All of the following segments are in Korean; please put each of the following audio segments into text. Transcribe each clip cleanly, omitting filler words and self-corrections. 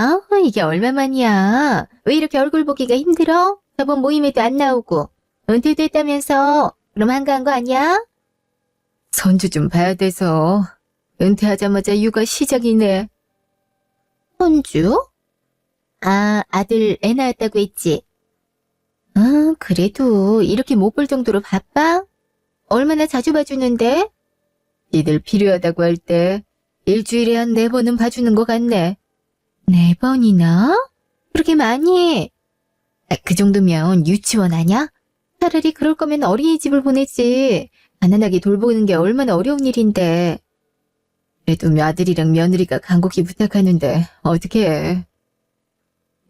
아, 이게 얼마만이야? 왜 이렇게 얼굴 보기가 힘들어? 저번 모임에도 안 나오고. 은퇴도 했다면서. 그럼 한가한 거 아니야? 손주 좀 봐야 돼서. 은퇴하자마자 육아 시작이네. 손주? 아, 아들 애 낳았다고 했지? 아, 그래도 이렇게 못 볼 정도로 바빠? 얼마나 자주 봐주는데? 니들 필요하다고 할 때 일주일에 한 4번은 봐주는 것 같네. 4번이나? 그렇게 많이? 그 정도면 유치원 아냐? 차라리 그럴 거면 어린이집을 보내지. 가난하게 돌보는 게 얼마나 어려운 일인데. 그래도 아들이랑 며느리가 간곡히 부탁하는데 어떻게 해.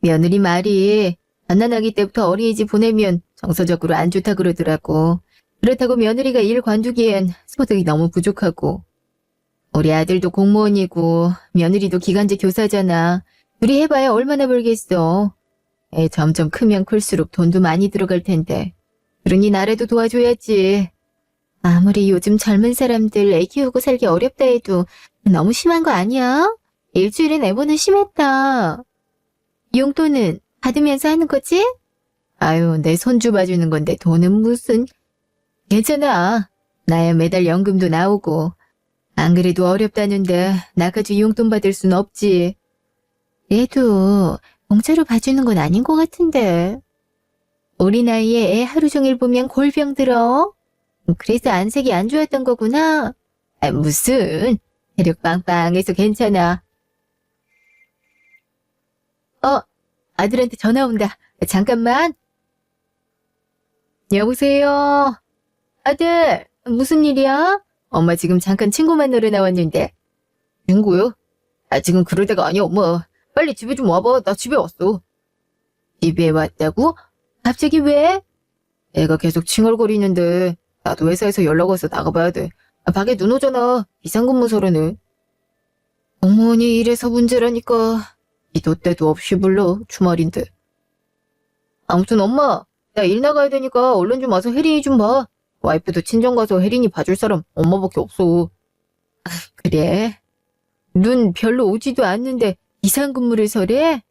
며느리 말이 갓난아기 때부터 어린이집 보내면 정서적으로 안 좋다 그러더라고. 그렇다고 며느리가 일 관두기엔 소득이 너무 부족하고. 우리 아들도 공무원이고 며느리도 기간제 교사잖아. 둘이 해봐야 얼마나 벌겠어. 애 점점 크면 클수록 돈도 많이 들어갈 텐데. 그러니 나라도 도와줘야지. 아무리 요즘 젊은 사람들 애 키우고 살기 어렵다 해도 너무 심한 거 아니야? 일주일에 4번은 심했다. 용돈은 받으면서 하는 거지? 아유, 내 손주 봐주는 건데 돈은 무슨. 괜찮아. 나야 매달 연금도 나오고. 안 그래도 어렵다는데 나까지 용돈 받을 순 없지. 얘도 공짜로 봐주는 건 아닌 것 같은데. 우리 나이에 애 하루 종일 보면 골병 들어. 그래서 안색이 안 좋았던 거구나. 아, 무슨. 체력 빵빵해서 괜찮아. 아들한테 전화 온다. 잠깐만. 여보세요. 아들, 무슨 일이야? 엄마 지금 잠깐 친구 만나러 나왔는데. 친구요? 아, 지금 그럴 때가 아니야, 엄마. 빨리 집에 좀 와봐. 나 집에 왔어. 집에 왔다고? 갑자기 왜? 애가 계속 칭얼거리는데 나도 회사에서 연락 와서 나가봐야 돼. 아, 밖에 눈 오잖아. 비상근무서라네. 공무원이 이래서 문제라니까. 기도 때도 없이 불러. 주말인데. 아무튼 엄마, 나 일 나가야 되니까 얼른 좀 와서 혜린이 좀 봐. 와이프도 친정 가서 혜린이 봐줄 사람 엄마밖에 없어. 그래? 눈 별로 오지도 않는데 비상근무를 서래?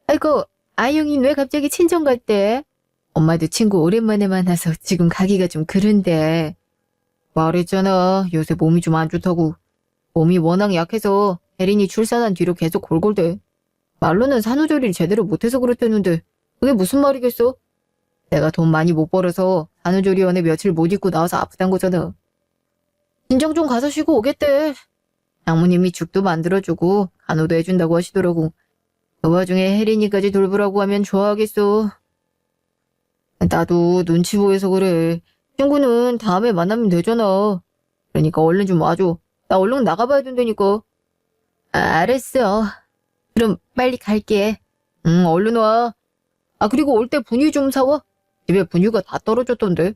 아이고, 아영이는 왜 갑자기 친정 갔대? 엄마도 친구 오랜만에 만나서 지금 가기가 좀 그런데. 말했잖아. 요새 몸이 좀 안 좋다고. 몸이 워낙 약해서 혜린이 출산한 뒤로 계속 골골대. 말로는 산후조리를 제대로 못해서 그렇다는데 그게 무슨 말이겠어? 내가 돈 많이 못 벌어서 산후조리원에 며칠 못 있고 나와서 아프단 거잖아. 친정 좀 가서 쉬고 오겠대. 장모님이 죽도 만들어주고 간호도 해준다고 하시더라고. 그 와중에 혜린이까지 돌보라고 하면 좋아하겠어. 나도 눈치 보여서 그래. 친구는 다음에 만나면 되잖아. 그러니까 얼른 좀 와줘. 나 얼른 나가봐야 된다니까. 알았어. 그럼 빨리 갈게. 응, 얼른 와. 아, 그리고 올 때 분유 좀 사와. 집에 분유가 다 떨어졌던데.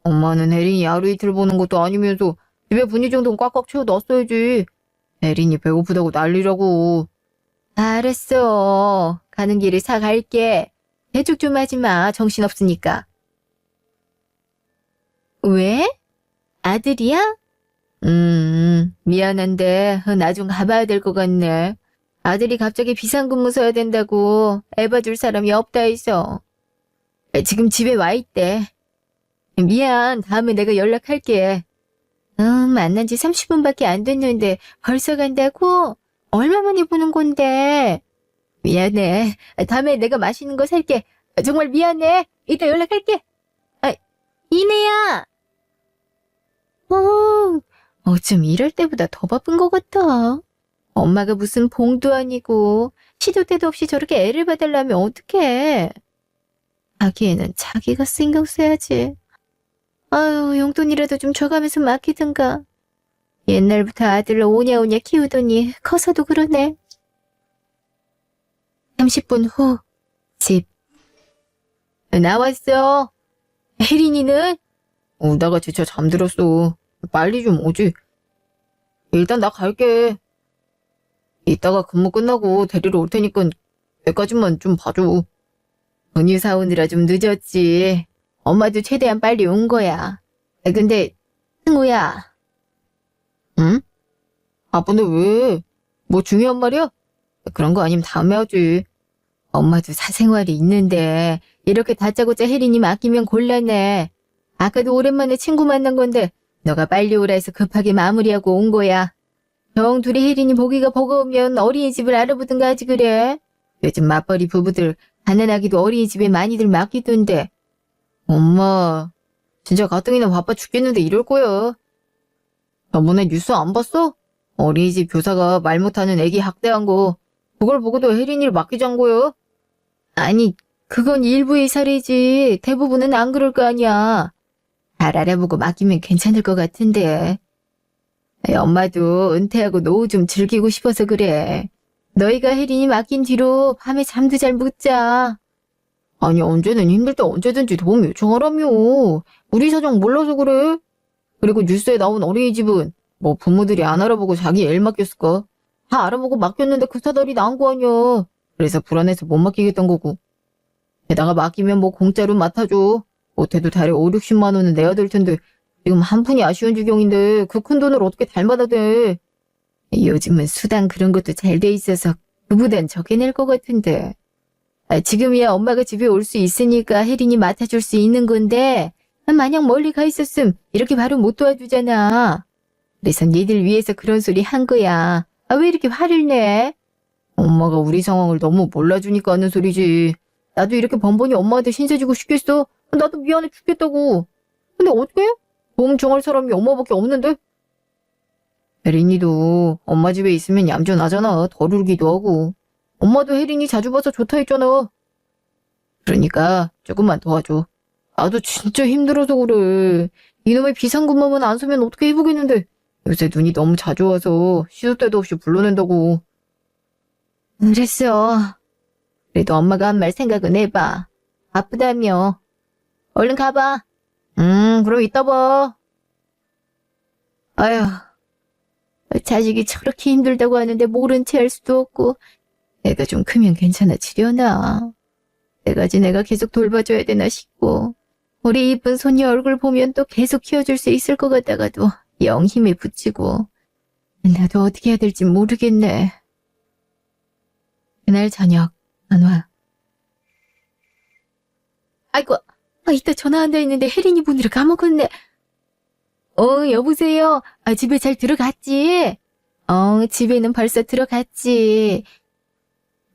엄마는 혜린이 하루 이틀 보는 것도 아니면서 집에 분유 정도는 꽉꽉 채워 넣었어야지. 혜린이 배고프다고 난리라고. 알았어. 가는 길에 사갈게. 대충 좀 하지 마. 정신없으니까. 왜? 아들이야? 미안한데 나 좀 가봐야 될 것 같네. 아들이 갑자기 비상근무 서야 된다고 애 봐줄 사람이 없다 해서. 지금 집에 와 있대. 미안, 다음에 내가 연락할게. 만난 지 30분밖에 안 됐는데 벌써 간다고? 얼마 만에 보는 건데. 미안해. 다음에 내가 맛있는 거 살게. 정말 미안해. 이따 연락할게. 아, 이내야. 어쩜 이럴 때보다 더 바쁜 것 같아. 엄마가 무슨 봉도 아니고 시도 때도 없이 저렇게 애를 봐달라면 어떡해. 자기애는 자기가 신경 써야지. 아유, 용돈이라도 좀 줘가면서 맡기든가. 옛날부터 아들을 오냐오냐 키우더니 커서도 그러네. 30분 후 집. 나왔어. 혜린이는? 오다가 지쳐 잠들었어. 빨리 좀 오지. 일단 나 갈게. 이따가 근무 끝나고 데리러 올 테니까 여기까지만 좀 봐줘. 분유 사오느라 좀 늦었지. 엄마도 최대한 빨리 온 거야. 근데 승우야. 응? 바쁜데 왜? 뭐 중요한 말이야? 그런 거 아니면 다음에 하지. 엄마도 사생활이 있는데 이렇게 다짜고짜 혜린이 맡기면 곤란해. 아까도 오랜만에 친구 만난 건데 너가 빨리 오라 해서 급하게 마무리하고 온 거야. 정 둘이 혜린이 보기가 버거우면 어린이집을 알아보든가 하지 그래. 요즘 맞벌이 부부들 가난하기도 어린이집에 많이들 맡기던데. 엄마, 진짜 가뜩이나 바빠 죽겠는데 이럴 거야. 저번에 뉴스 안 봤어? 어린이집 교사가 말 못하는 애기 학대한 거. 그걸 보고도 혜린이를 맡기자는 거야. 아니, 그건 일부의 사례지. 대부분은 안 그럴 거 아니야. 잘 알아보고 맡기면 괜찮을 것 같은데. 엄마도 은퇴하고 노후 좀 즐기고 싶어서 그래. 너희가 혜린이 맡긴 뒤로 밤에 잠도 잘 못 자. 아니, 언제는 힘들 때 언제든지 도움 요청하라며. 우리 사정 몰라서 그래. 그리고 뉴스에 나온 어린이집은 뭐 부모들이 안 알아보고 자기 애 맡겼을까? 다 알아보고 맡겼는데 그 사달이 나은 거 아니야. 그래서 불안해서 못 맡기겠던 거고. 게다가 맡기면 뭐 공짜로 맡아줘. 못해도 달에 5, 60만 원은 내야 될 텐데 지금 한 푼이 아쉬운 지경인데 그 큰 돈을 어떻게 달마다 대. 요즘은 수당 그런 것도 잘 돼 있어서 그보단 적게 낼 것 같은데. 지금이야 엄마가 집에 올 수 있으니까 혜린이 맡아줄 수 있는 건데 만약 멀리 가 있었음 이렇게 바로 못 도와주잖아. 그래서 니들 위해서 그런 소리 한 거야. 왜 이렇게 화를 내? 엄마가 우리 상황을 너무 몰라주니까 하는 소리지. 나도 이렇게 번번이 엄마한테 신세지고 싶겠어? 나도 미안해 죽겠다고. 근데 어떡해? 도움 청할 사람이 엄마밖에 없는데? 혜린이도 엄마 집에 있으면 얌전하잖아. 덜 울기도 하고. 엄마도 혜린이 자주 봐서 좋다 했잖아. 그러니까 조금만 도와줘. 나도 진짜 힘들어서 그래. 이놈의 비상근무만 안 서면 어떻게 해보겠는데. 요새 눈이 너무 자주 와서 시도 때도 없이 불러낸다고. 그랬어. 그래도 엄마가 한 말 생각은 해봐. 바쁘다며. 얼른 가봐. 그럼 이따 봐. 아휴, 자식이 저렇게 힘들다고 하는데 모른 채 할 수도 없고 애가 좀 크면 괜찮아지려나. 때까지 내가 계속 돌봐줘야 되나 싶고 우리 이쁜 손녀 얼굴 보면 또 계속 키워줄 수 있을 것 같다가도 영 힘에 부치고 나도 어떻게 해야 될지 모르겠네. 그날 저녁 안 와. 아이고, 이따 전화한다 했는데 혜린이 보느라 까먹었네. 여보세요. 집에 잘 들어갔지? 집에는 벌써 들어갔지.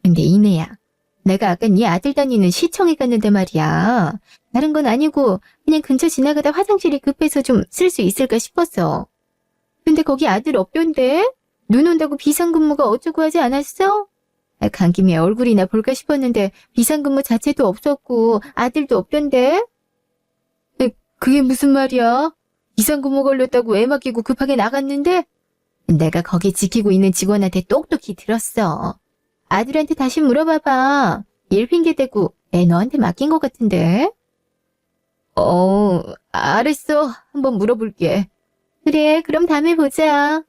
근데 이내야, 내가 아까 네 아들 다니는 시청에 갔는데 말이야. 다른 건 아니고 그냥 근처 지나가다 화장실이 급해서 좀 쓸 수 있을까 싶었어. 근데 거기 아들 없던데? 눈 온다고 비상근무가 어쩌고 하지 않았어? 간 김에 얼굴이나 볼까 싶었는데 비상근무 자체도 없었고 아들도 없던데? 그게 무슨 말이야? 비상근무 걸렸다고 애 맡기고 급하게 나갔는데? 내가 거기 지키고 있는 직원한테 똑똑히 들었어. 아들한테 다시 물어봐봐. 일 핑계대고 애 너한테 맡긴 것 같은데? 알았어. 한번 물어볼게. 그래, 그럼 다음에 보자.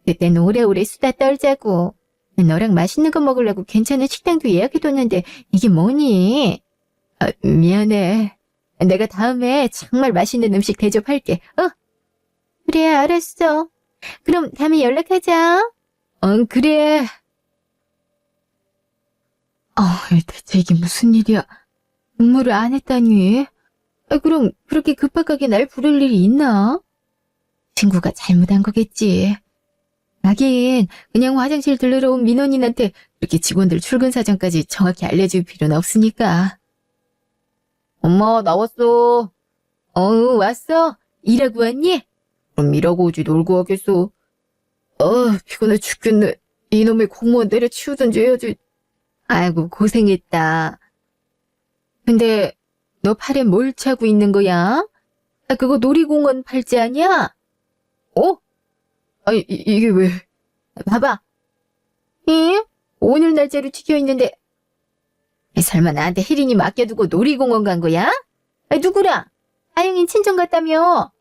그땐 오래오래 수다 떨자고. 너랑 맛있는 거 먹으려고 괜찮은 식당도 예약해뒀는데 이게 뭐니? 미안해. 내가 다음에 정말 맛있는 음식 대접할게. 그래, 알았어. 그럼 다음에 연락하자. 그래. 대체 이게 무슨 일이야? 근무를 안 했다니? 그럼 그렇게 급박하게 날 부를 일이 있나? 친구가 잘못한 거겠지. 하긴 그냥 화장실 들르러 온 민원인한테 그렇게 직원들 출근 사정까지 정확히 알려줄 필요는 없으니까. 엄마 나왔어. 왔어? 일하고 왔니? 그럼 일하고 오지 놀고 하겠어. 피곤해 죽겠네. 이놈의 공무원 내려치우든지 해야지. 아이고 고생했다. 근데 너 팔에 뭘 차고 있는 거야? 그거 놀이공원 팔찌 아니야? 이게 왜? 봐봐. 오늘 날짜로 찍혀있는데 설마 나한테 혜린이 맡겨두고 놀이공원 간 거야? 누구랑? 아영인 친정 갔다며?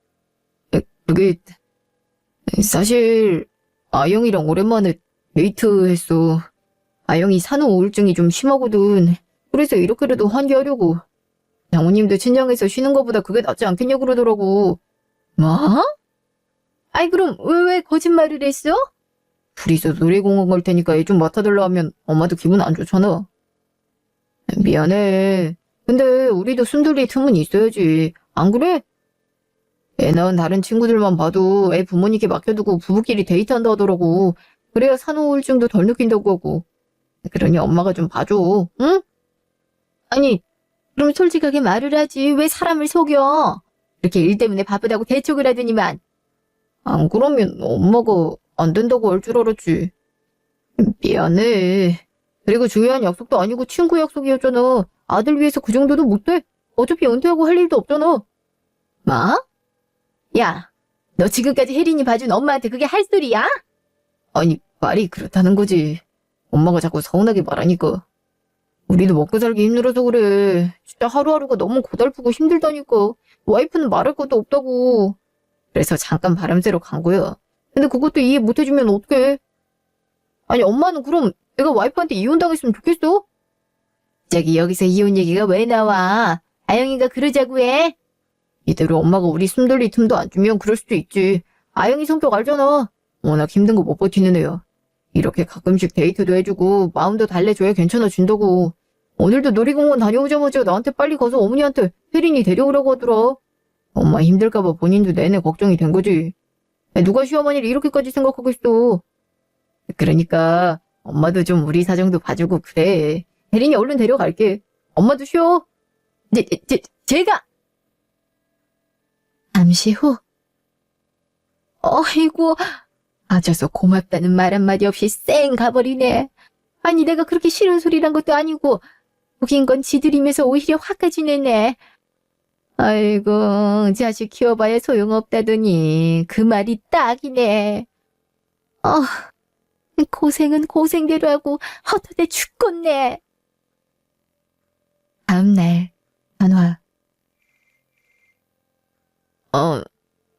그게 사실 아영이랑 오랜만에 데이트했어. 아영이 산후 우울증이 좀 심하거든. 그래서 이렇게라도 환기하려고. 장모님도 친정에서 쉬는 것보다 그게 낫지 않겠냐고 그러더라고. 뭐? 그럼 왜 거짓말을 했어? 둘이서 놀이공원 갈 테니까 애 좀 맡아달라 하면 엄마도 기분 안 좋잖아. 미안해. 근데 우리도 순돌이 틈은 있어야지. 안 그래? 애 낳은 다른 친구들만 봐도 애 부모님께 맡겨두고 부부끼리 데이트한다 하더라고. 그래야 산후 우울증도 덜 느낀다고 하고. 그러니 엄마가 좀 봐줘, 응? 아니, 그럼 솔직하게 말을 하지. 왜 사람을 속여? 이렇게 일 때문에 바쁘다고 대척을 하더니만. 안 그러면 엄마가 안 된다고 할 줄 알았지. 미안해. 그리고 중요한 약속도 아니고 친구 약속이었잖아. 아들 위해서 그 정도도 못해? 어차피 은퇴하고 할 일도 없잖아. 뭐? 야, 너 지금까지 혜린이 봐준 엄마한테 그게 할 소리야? 아니, 말이 그렇다는 거지. 엄마가 자꾸 서운하게 말하니까. 우리도 먹고 살기 힘들어서 그래. 진짜 하루하루가 너무 고달프고 힘들다니까. 와이프는 말할 것도 없다고. 그래서 잠깐 바람 쐬러 간 거야. 근데 그것도 이해 못 해주면 어떡해? 아니, 엄마는 그럼 내가 와이프한테 이혼당했으면 좋겠어? 갑자기 여기서 이혼 얘기가 왜 나와? 아영이가 그러자고 해? 이대로 엄마가 우리 숨 돌릴 틈도 안 주면 그럴 수도 있지. 아영이 성격 알잖아. 워낙 힘든 거 못 버티는 애야. 이렇게 가끔씩 데이트도 해주고 마음도 달래줘야 괜찮아진다고. 오늘도 놀이공원 다녀오자마자 나한테 빨리 가서 어머니한테 혜린이 데려오라고 하더라. 엄마 힘들까봐 본인도 내내 걱정이 된 거지. 누가 시어머니를 이렇게까지 생각하겠어. 그러니까 엄마도 좀 우리 사정도 봐주고 그래. 혜린이 얼른 데려갈게. 엄마도 쉬어. 제가! 잠시 후. 어이구, 아줘서 고맙다는 말 한마디 없이 쌩 가버리네. 아니 내가 그렇게 싫은 소리란 것도 아니고 웃긴 건 지들이면서 오히려 화까지 내네. 아이고 자식 키워봐야 소용없다더니 그 말이 딱이네. 고생은 고생대로 하고 헛헛해 죽겠네. 다음날 전화.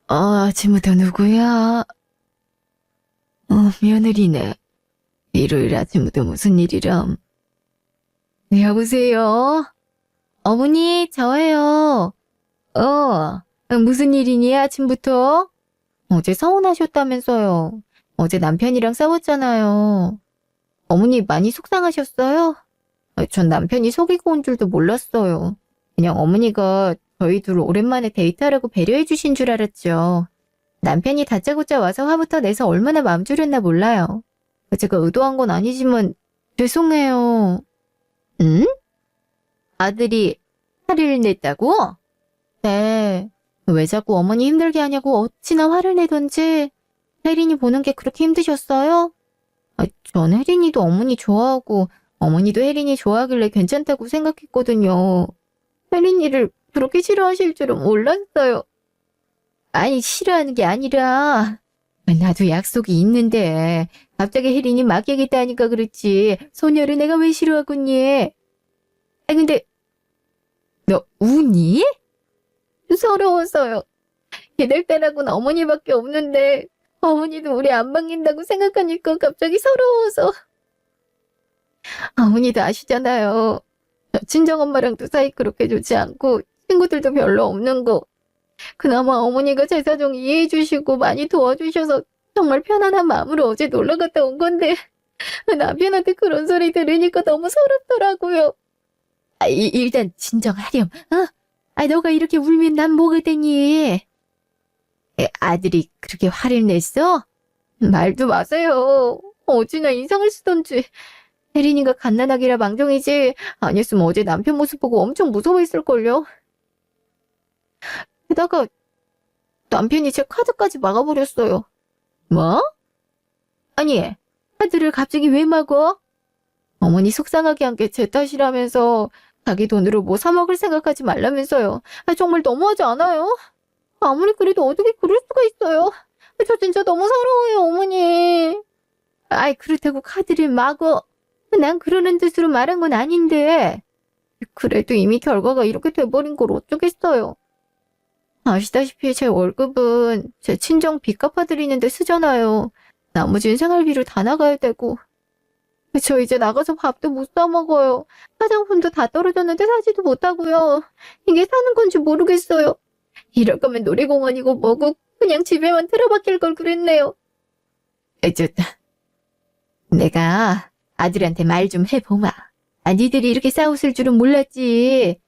아침부터 누구야? 며느리네. 일요일 아침부터 무슨 일이람? 여보세요? 어머니, 저예요. 무슨 일이니, 아침부터? 어제 서운하셨다면서요. 어제 남편이랑 싸웠잖아요. 어머니 많이 속상하셨어요? 전 남편이 속이고 온 줄도 몰랐어요. 그냥 어머니가 저희 둘 오랜만에 데이트하라고 배려해 주신 줄 알았죠. 남편이 다짜고짜 와서 화부터 내서 얼마나 마음 졸였나 몰라요. 제가 의도한 건 아니지만 죄송해요. 응? 아들이 화를 냈다고? 네. 왜 자꾸 어머니 힘들게 하냐고 어찌나 화를 내던지. 혜린이 보는 게 그렇게 힘드셨어요? 전 혜린이도 어머니 좋아하고 어머니도 혜린이 좋아하길래 괜찮다고 생각했거든요. 혜린이를 그렇게 싫어하실 줄은 몰랐어요. 아니, 싫어하는 게 아니라 나도 약속이 있는데 갑자기 혜린이 맡기겠다니까 그렇지. 소녀를 내가 왜 싫어하겠니? 근데 너 우니? 서러워서요. 걔들 빼라고는 어머니밖에 없는데 어머니도 우리 안 맡긴다고 생각하니까 갑자기 서러워서. 어머니도 아시잖아요. 친정엄마랑도 사이 그렇게 좋지 않고 친구들도 별로 없는 거. 그나마 어머니가 제 사정 이해해 주시고 많이 도와주셔서 정말 편안한 마음으로 어제 놀러 갔다 온 건데 남편한테 그런 소리 들으니까 너무 서럽더라고요. 일단 진정하렴. 너가 이렇게 울면 난 뭐가 되니? 아들이 그렇게 화를 냈어? 말도 마세요. 어찌나 인상을 쓰던지. 혜린이가 갓난아기라 망정이지 아니었으면 어제 남편 모습 보고 엄청 무서워했을걸요. 게다가 남편이 제 카드까지 막아버렸어요. 뭐? 아니, 카드를 갑자기 왜 막어? 어머니 속상하게 한 게 제 탓이라면서 자기 돈으로 뭐 사 먹을 생각하지 말라면서요. 정말 너무하지 않아요? 아무리 그래도 어떻게 그럴 수가 있어요? 저 진짜 너무 서러워요, 어머니. 그렇다고 카드를 막어. 난 그러는 뜻으로 말한 건 아닌데. 그래도 이미 결과가 이렇게 돼버린 걸 어쩌겠어요. 아시다시피 제 월급은 제 친정 빚 갚아드리는데 쓰잖아요. 나머지는 생활비로 다 나가야 되고. 저 이제 나가서 밥도 못 사 먹어요. 화장품도 다 떨어졌는데 사지도 못하고요. 이게 사는 건지 모르겠어요. 이럴 거면 놀이공원이고 뭐고 그냥 집에만 틀어박힐 걸 그랬네요. 내가 아들한테 말 좀 해보마. 니들이 이렇게 싸웠을 줄은 몰랐지.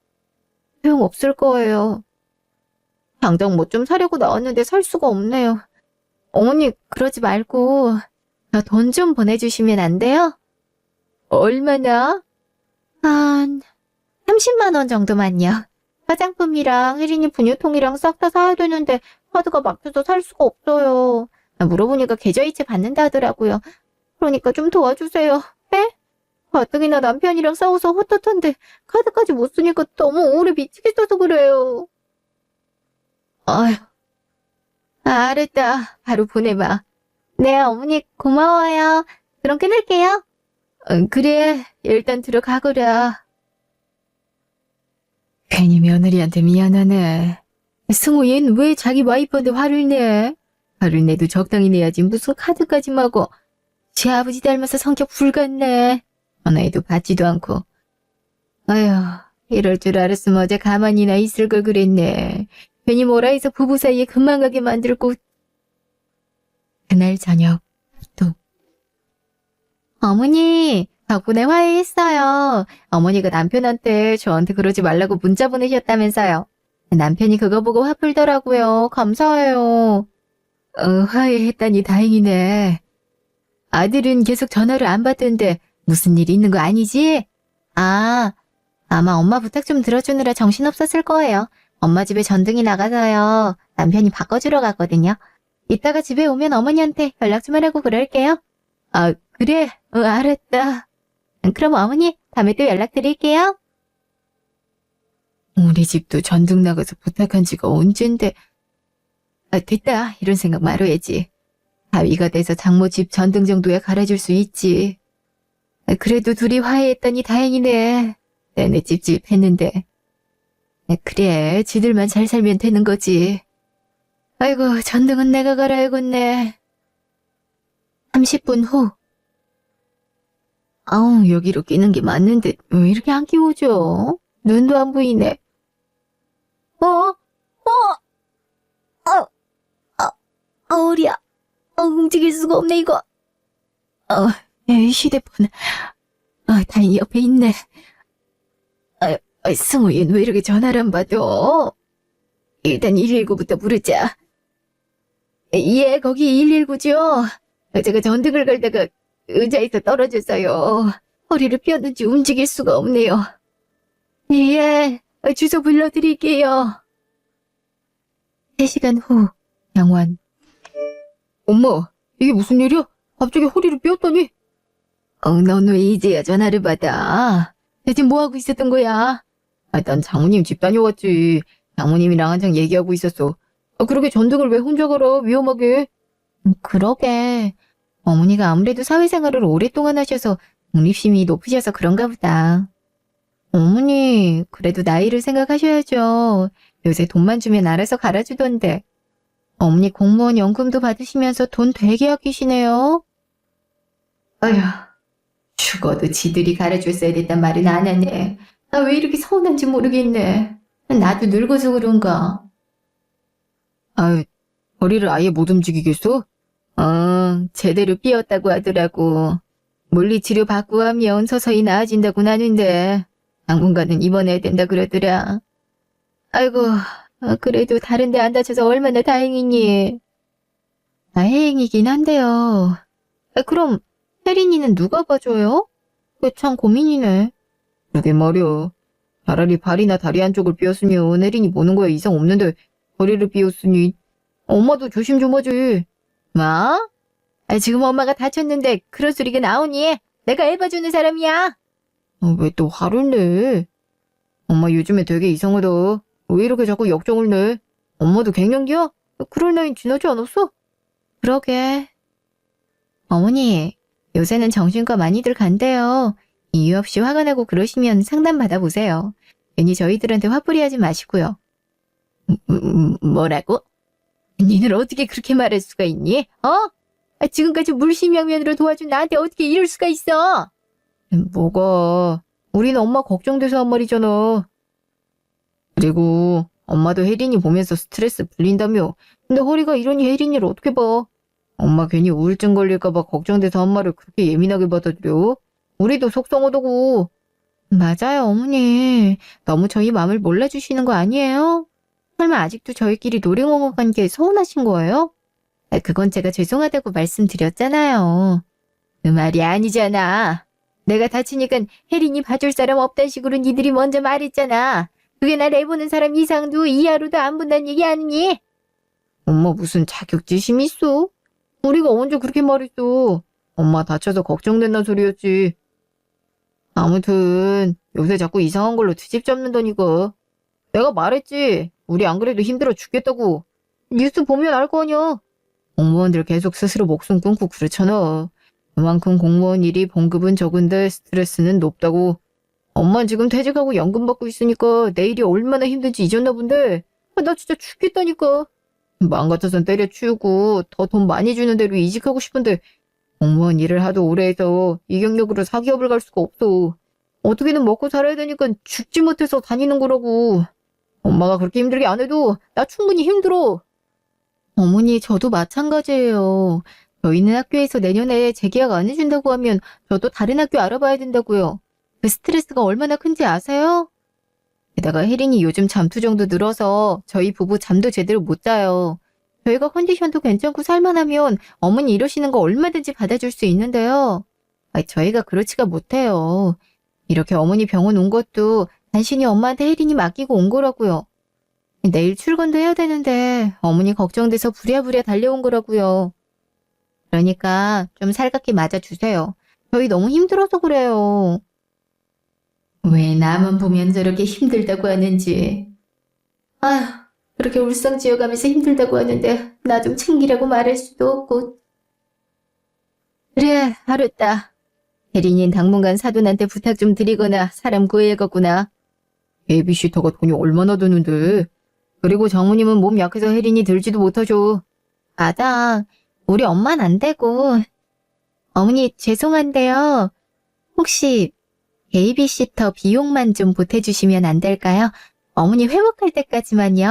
소용없을 거예요. 당장 뭐 좀 사려고 나왔는데 살 수가 없네요. 어머니, 그러지 말고 나 돈 좀 보내주시면 안 돼요? 얼마나? 한 30만 원 정도만요. 화장품이랑 혜린이 분유통이랑 싹 다 사야 되는데 카드가 막혀서 살 수가 없어요. 물어보니까 계좌이체 받는다 하더라고요. 그러니까 좀 도와주세요. 네? 가뜩이나 남편이랑 싸워서 헛헛한데 카드까지 못 쓰니까 너무 우울해 미치겠어서 그래요. 아휴, 알았다. 바로 보내봐. 네, 어머니 고마워요. 그럼 끊을게요. 그래, 일단 들어가거라. 괜히 며느리한테 미안하네. 승우 얜 왜 자기 와이프한테 화를 내? 화를 내도 적당히 내야지 무슨 카드까지 마고. 제 아버지 닮아서 성격 불같네. 전화해도 받지도 않고. 아휴, 이럴 줄 알았으면 어제 가만히나 있을 걸 그랬네. 괜히 뭐라 해서 부부 사이에 금방 가게 만들고. 그날 저녁 또 어머니 덕분에 화해했어요. 어머니가 남편한테 저한테 그러지 말라고 문자 보내셨다면서요. 남편이 그거 보고 화풀더라고요. 감사해요. 화해했다니 다행이네. 아들은 계속 전화를 안 받던데 무슨 일 있는 거 아니지? 아마 엄마 부탁 좀 들어주느라 정신없었을 거예요. 엄마 집에 전등이 나가서요. 남편이 바꿔주러 갔거든요. 이따가 집에 오면 어머니한테 연락 좀 하라고 그럴게요. 그래. 알았다. 그럼 어머니, 다음에 또 연락드릴게요. 우리 집도 전등 나가서 부탁한 지가 언젠데. 됐다. 이런 생각 말아야지. 가위가 돼서 장모 집 전등 정도야 갈아줄 수 있지. 그래도 둘이 화해했다니 다행이네. 내내 찝찝했는데. 그래, 지들만 잘 살면 되는 거지. 아이고, 전등은 내가 갈아야겠네. 30분 후. 여기로 끼는 게 맞는데 왜 이렇게 안 끼워져? 눈도 안 보이네. 허리야. 움직일 수가 없네, 이거. 내 휴대폰. 다행히 옆에 있네. 승우, 얘는 왜 이렇게 전화를 안 받아? 일단 119부터 부르자. 예, 거기 119죠. 제가 전등을 걸다가 의자에서 떨어졌어요. 허리를 뼈는지 움직일 수가 없네요. 예, 주소 불러드릴게요. 3시간 후, 영원. 엄마, 이게 무슨 일이야? 갑자기 허리를 뼈었더니. 넌 왜 이제야 전화를 받아? 대체 뭐하고 있었던 거야? 난 장모님 집 다녀왔지. 장모님이랑 한창 얘기하고 있었어. 그러게 전등을 왜 혼자 걸어? 위험하게. 그러게. 어머니가 아무래도 사회생활을 오랫동안 하셔서 독립심이 높으셔서 그런가 보다. 어머니, 그래도 나이를 생각하셔야죠. 요새 돈만 주면 알아서 갈아주던데. 어머니 공무원 연금도 받으시면서 돈 되게 아끼시네요. 아휴, 죽어도 지들이 갈아줬어야 됐단 말은 안 하네. 왜 이렇게 서운한지 모르겠네. 나도 늙어서 그런가. 허리를 아예 못 움직이겠어? 제대로 삐었다고 하더라고. 물리치료 받고 하면 서서히 나아진다고 하는데 당분간은 입원해야 된다 그러더라. 아이고, 그래도 다른 데 안 다쳐서 얼마나 다행이니. 다행이긴 한데요. 그럼 혜린이는 누가 봐줘요? 그게 참 고민이네. 그러게 말이야. 차라리 발이나 다리 한쪽을 삐었으면 혜린이 보는 거에 이상 없는데 허리를 삐었으니 엄마도 조심 좀 하지. 뭐? 지금 엄마가 다쳤는데 그런 소리가 나오니? 내가 애 봐주는 사람이야. 왜 또 화를 내? 엄마 요즘에 되게 이상하다. 왜 이렇게 자꾸 역정을 내? 엄마도 갱년기야? 그럴 나이 지나지 않았어? 그러게. 어머니, 요새는 정신과 많이들 간대요. 이유 없이 화가 나고 그러시면 상담 받아보세요. 괜히 저희들한테 화풀이하지 마시고요. 뭐라고? 니는 어떻게 그렇게 말할 수가 있니? 지금까지 물심양면으로 도와준 나한테 어떻게 이럴 수가 있어? 뭐가? 우리는 엄마 걱정돼서 한 말이잖아. 그리고 엄마도 혜린이 보면서 스트레스 풀린다며. 근데 허리가 이러니 혜린이를 어떻게 봐? 엄마 괜히 우울증 걸릴까봐 걱정돼서 엄마를 그렇게 예민하게 받아들여? 우리도 속상하다고. 맞아요, 어머니. 너무 저희 마음을 몰라주시는 거 아니에요? 설마 아직도 저희끼리 놀이공원 간 게 서운하신 거예요? 그건 제가 죄송하다고 말씀드렸잖아요. 그 말이 아니잖아. 내가 다치니까 혜린이 봐줄 사람 없단 식으로 니들이 먼저 말했잖아. 그게 날 애보는 사람 이상도 이하로도 안 본다는 얘기 아니니? 엄마 무슨 자격지심 있어? 우리가 언제 그렇게 말했어? 엄마 다쳐서 걱정된다는 소리였지. 아무튼 요새 자꾸 이상한 걸로 트집 잡는다니까. 내가 말했지. 우리 안 그래도 힘들어 죽겠다고. 뉴스 보면 알 거 아니야. 공무원들 계속 스스로 목숨 끊고 그렇잖아. 그만큼 공무원 일이 봉급은 적은데 스트레스는 높다고. 엄마 지금 퇴직하고 연금 받고 있으니까 내일이 얼마나 힘든지 잊었나 본데. 나 진짜 죽겠다니까. 마음 같아선 때려치우고 더 돈 많이 주는 대로 이직하고 싶은데 공무원 일을 하도 오래 해서 이 경력으로 사기업을 갈 수가 없어. 어떻게든 먹고 살아야 되니까 죽지 못해서 다니는 거라고. 엄마가 그렇게 힘들게 안 해도 나 충분히 힘들어. 어머니, 저도 마찬가지예요. 저희는 학교에서 내년에 재계약 안 해준다고 하면 저도 다른 학교 알아봐야 된다고요. 그 스트레스가 얼마나 큰지 아세요? 게다가 혜린이 요즘 잠투정도 늘어서 저희 부부 잠도 제대로 못 자요. 저희가 컨디션도 괜찮고 살만하면 어머니 이러시는 거 얼마든지 받아줄 수 있는데요. 저희가 그렇지가 못해요. 이렇게 어머니 병원 온 것도 단신이 엄마한테 혜린이 맡기고 온 거라고요. 내일 출근도 해야 되는데 어머니 걱정돼서 부랴부랴 달려온 거라고요. 그러니까 좀 살갑게 맞아주세요. 저희 너무 힘들어서 그래요. 왜 나만 보면 저렇게 힘들다고 하는지. 아휴, 그렇게 울상지어가면서 힘들다고 하는데 나 좀 챙기라고 말할 수도 없고. 그래, 알았다. 혜린이는 당분간 사돈한테 부탁 좀 드리거나 사람 구해야겠구나. 베이비시터가 돈이 얼마나 드는데. 그리고 장모님은 몸 약해서 혜린이 들지도 못하죠. 맞아. 우리 엄마는 안 되고. 어머니 죄송한데요. 혹시 베이비시터 비용만 좀 보태주시면 안 될까요? 어머니 회복할 때까지만요.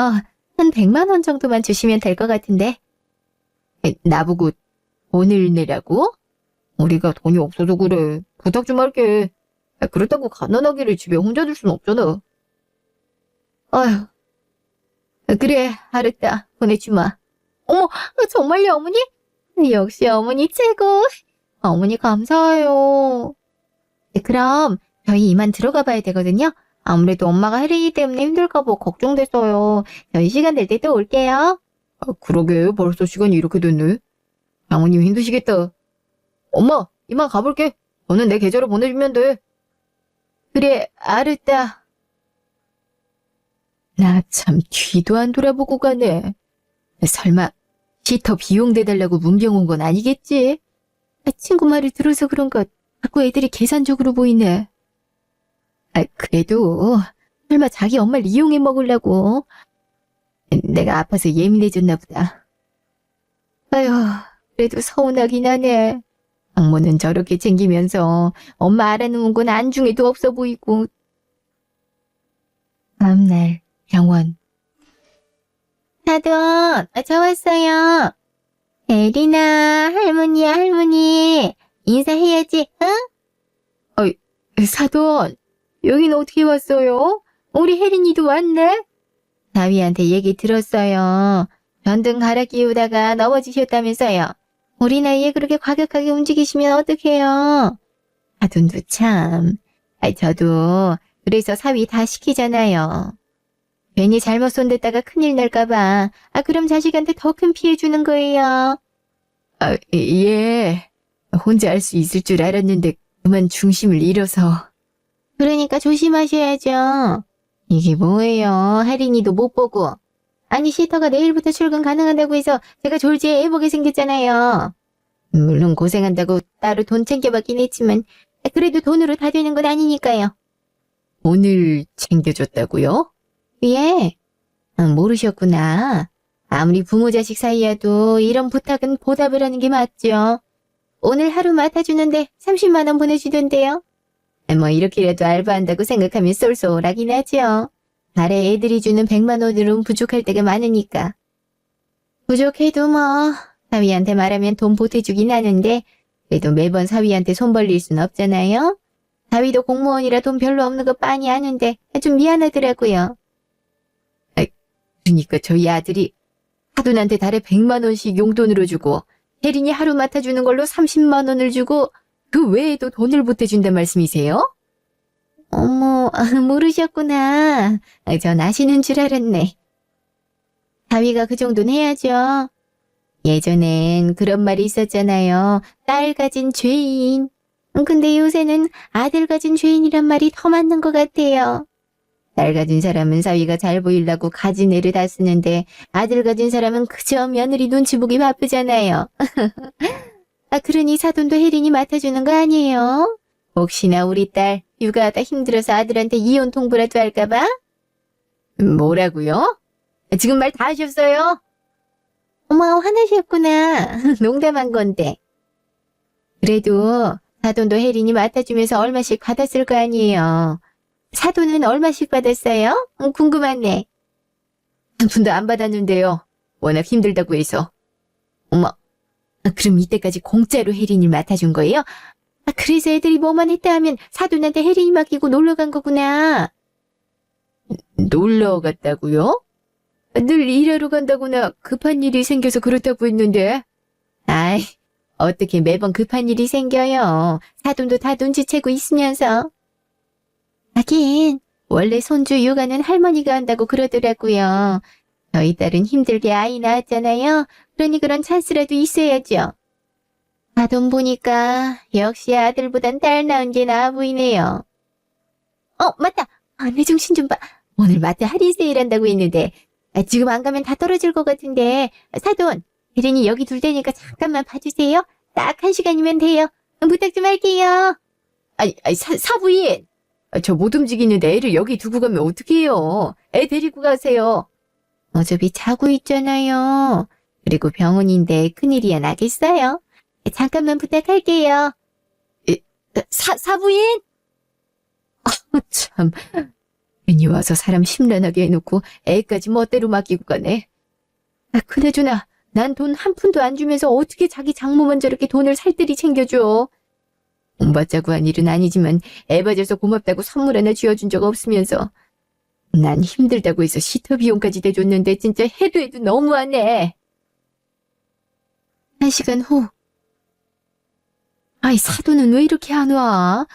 한 100만 원 정도만 주시면 될 것 같은데. 나보고 돈을 내라고? 우리가 돈이 없어서 그래. 부탁 좀 할게. 그렇다고 가난하기를 집에 혼자 둘 순 없잖아. 아휴. 그래, 알았다. 보내주마. 어머, 정말요, 어머니? 역시 어머니 최고. 어머니 감사해요. 그럼 저희 이만 들어가 봐야 되거든요. 아무래도 엄마가 혜린이 때문에 힘들까 봐 걱정돼서요. 저희 시간 될 때 또 올게요. 그러게, 벌써 시간이 이렇게 됐네. 장모님 힘드시겠다. 엄마, 이만 가볼게. 너는 내 계좌로 보내주면 돼. 그래, 알았다. 나 참 뒤도 안 돌아보고 가네. 설마 시터 비용 대달라고 문병 온 건 아니겠지? 친구 말을 들어서 그런가 자꾸 애들이 계산적으로 보이네. 그래도 설마 자기 엄마를 이용해 먹으려고. 내가 아파서 예민해졌나 보다. 아휴, 그래도 서운하긴 하네. 장모는 저렇게 챙기면서 엄마 알아놓은 건 안중에도 없어 보이고. 다음날 병원. 사돈, 저 왔어요. 에리나, 할머니야, 할머니. 인사해야지, 응? 사돈, 여긴 어떻게 왔어요? 우리 혜린이도 왔네? 나위한테 얘기 들었어요. 전등 갈아 끼우다가 넘어지셨다면서요. 우리 나이에 그렇게 과격하게 움직이시면 어떡해요? 사돈도 참. 저도 그래서 사위 다 시키잖아요. 괜히 잘못 손댔다가 큰일 날까봐. 그럼 자식한테 더 큰 피해 주는 거예요. 예. 혼자 할 수 있을 줄 알았는데 그만 중심을 잃어서. 그러니까 조심하셔야죠. 이게 뭐예요? 혜린이도 못 보고. 아니 시터가 내일부터 출근 가능하다고 해서 제가 졸지에 애보게 생겼잖아요. 물론 고생한다고 따로 돈 챙겨받긴 했지만 그래도 돈으로 다 되는 건 아니니까요. 돈을 챙겨줬다고요? 예. 모르셨구나. 아무리 부모 자식 사이여도 이런 부탁은 보답을 하는 게 맞죠. 오늘 하루 맡아주는데 30만 원 보내주던데요. 뭐 이렇게라도 알바한다고 생각하면 쏠쏠하긴 하죠. 달에 애들이 주는 100만 원으로는 부족할 때가 많으니까. 부족해도 뭐 사위한테 말하면 돈 보태주긴 하는데 그래도 매번 사위한테 손 벌릴 순 없잖아요. 사위도 공무원이라 돈 별로 없는 거 빤히 아는데 좀 미안하더라고요. 그러니까 저희 아들이 사돈한테 달에 100만 원씩 용돈으로 주고 혜린이 하루 맡아주는 걸로 30만 원을 주고 그 외에도 돈을 보태준단 말씀이세요? 어머, 모르셨구나. 전 아시는 줄 알았네. 사위가 그 정도는 해야죠. 예전엔 그런 말이 있었잖아요. 딸 가진 죄인. 근데 요새는 아들 가진 죄인이란 말이 더 맞는 것 같아요. 딸 가진 사람은 사위가 잘 보이려고 가진 애를 다 쓰는데 아들 가진 사람은 그저 며느리 눈치 보기 바쁘잖아요. 그러니 사돈도 혜린이 맡아주는 거 아니에요? 혹시나 우리 딸 육아하다 힘들어서 아들한테 이혼 통보라도 할까봐? 뭐라고요? 지금 말 다 하셨어요? 어머, 화나셨구나. 농담한 건데. 그래도 사돈도 혜린이 맡아주면서 얼마씩 받았을 거 아니에요. 사돈은 얼마씩 받았어요? 궁금하네. 한 푼도 안 받았는데요. 워낙 힘들다고 해서. 어머, 그럼 이때까지 공짜로 혜린이를 맡아준 거예요? 그래서 애들이 뭐만 했다 하면 사돈한테 혜린이 맡기고 놀러 간 거구나. 놀러 갔다고요? 늘 일하러 간다거나 급한 일이 생겨서 그렇다고 했는데. 아이, 어떻게 매번 급한 일이 생겨요. 사돈도 다 눈치채고 있으면서. 하긴 원래 손주 육아는 할머니가 한다고 그러더라고요. 저희 딸은 힘들게 아이 낳았잖아요. 그러니 그런 찬스라도 있어야죠. 사돈 보니까 역시 아들보단 딸 낳은 게 나아 보이네요. 맞다. 내 정신 좀 봐. 오늘 마트 할인 세일한다고 했는데 지금 안 가면 다 떨어질 것 같은데 사돈, 혜린이 여기 둘 테니까 잠깐만 봐주세요. 딱 1시간이면 돼요. 부탁 좀 할게요. 사부인! 저 못 움직이는데 애를 여기 두고 가면 어떡해요? 애 데리고 가세요. 어차피 자고 있잖아요. 그리고 병원인데 큰일이야 나겠어요? 잠깐만 부탁할게요. 사부인? 참. 괜히 와서 사람 심란하게 해놓고 애까지 멋대로 맡기고 가네. 그나저나 난 돈 한 푼도 안 주면서 어떻게 자기 장모만 저렇게 돈을 살뜰히 챙겨줘. 돈 받자고 한 일은 아니지만 애 봐줘서 고맙다고 선물 하나 쥐어준 적 없으면서 난 힘들다고 해서 시터 비용까지 대줬는데 진짜 해도 너무하네. 1시간 후. 사돈은 왜 이렇게 안 와?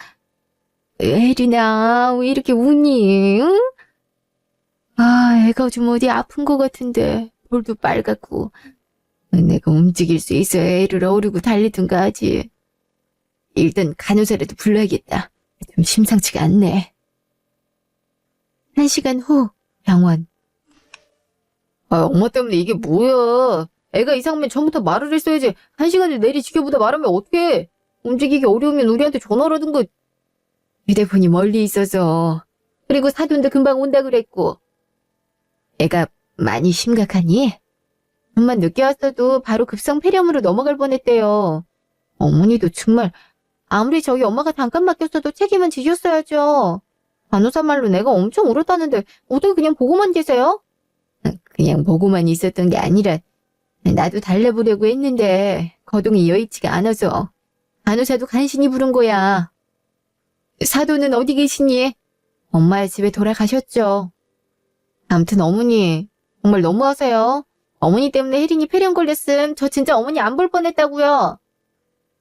혜린아, 왜 이렇게 우니? 응? 애가 좀 어디 아픈 것 같은데 볼도 빨갛고. 내가 움직일 수 있어야 애를 어르고 달리든가 하지. 일단 간호사라도 불러야겠다. 좀 심상치가 않네. 1시간 후 병원. 엄마 때문에 이게 뭐야. 애가 이상하면 전부터 말을 했어야지. 1시간을 내리 지켜보다 말하면 어떡해. 움직이기 어려우면 우리한테 전화라든가. 휴대폰이 멀리 있어서. 그리고 사돈도 금방 온다 그랬고. 애가 많이 심각하니? 좀만 늦게 왔어도 바로 급성 폐렴으로 넘어갈 뻔했대요. 어머니도 정말 아무리 저희 엄마가 잠깐 맡겼어도 책임은 지셨어야죠. 간호사 말로 내가 엄청 울었다는데 어떻게 그냥 보고만 계세요? 그냥 보고만 있었던 게 아니라 나도 달래보려고 했는데 거동이 여의치가 않아서 간호사도 간신히 부른 거야. 사돈은 어디 계시니? 엄마 집에 돌아가셨죠. 아무튼 어머니 정말 너무하세요. 어머니 때문에 혜린이 폐렴 걸렸음. 저 진짜 어머니 안 볼 뻔했다고요.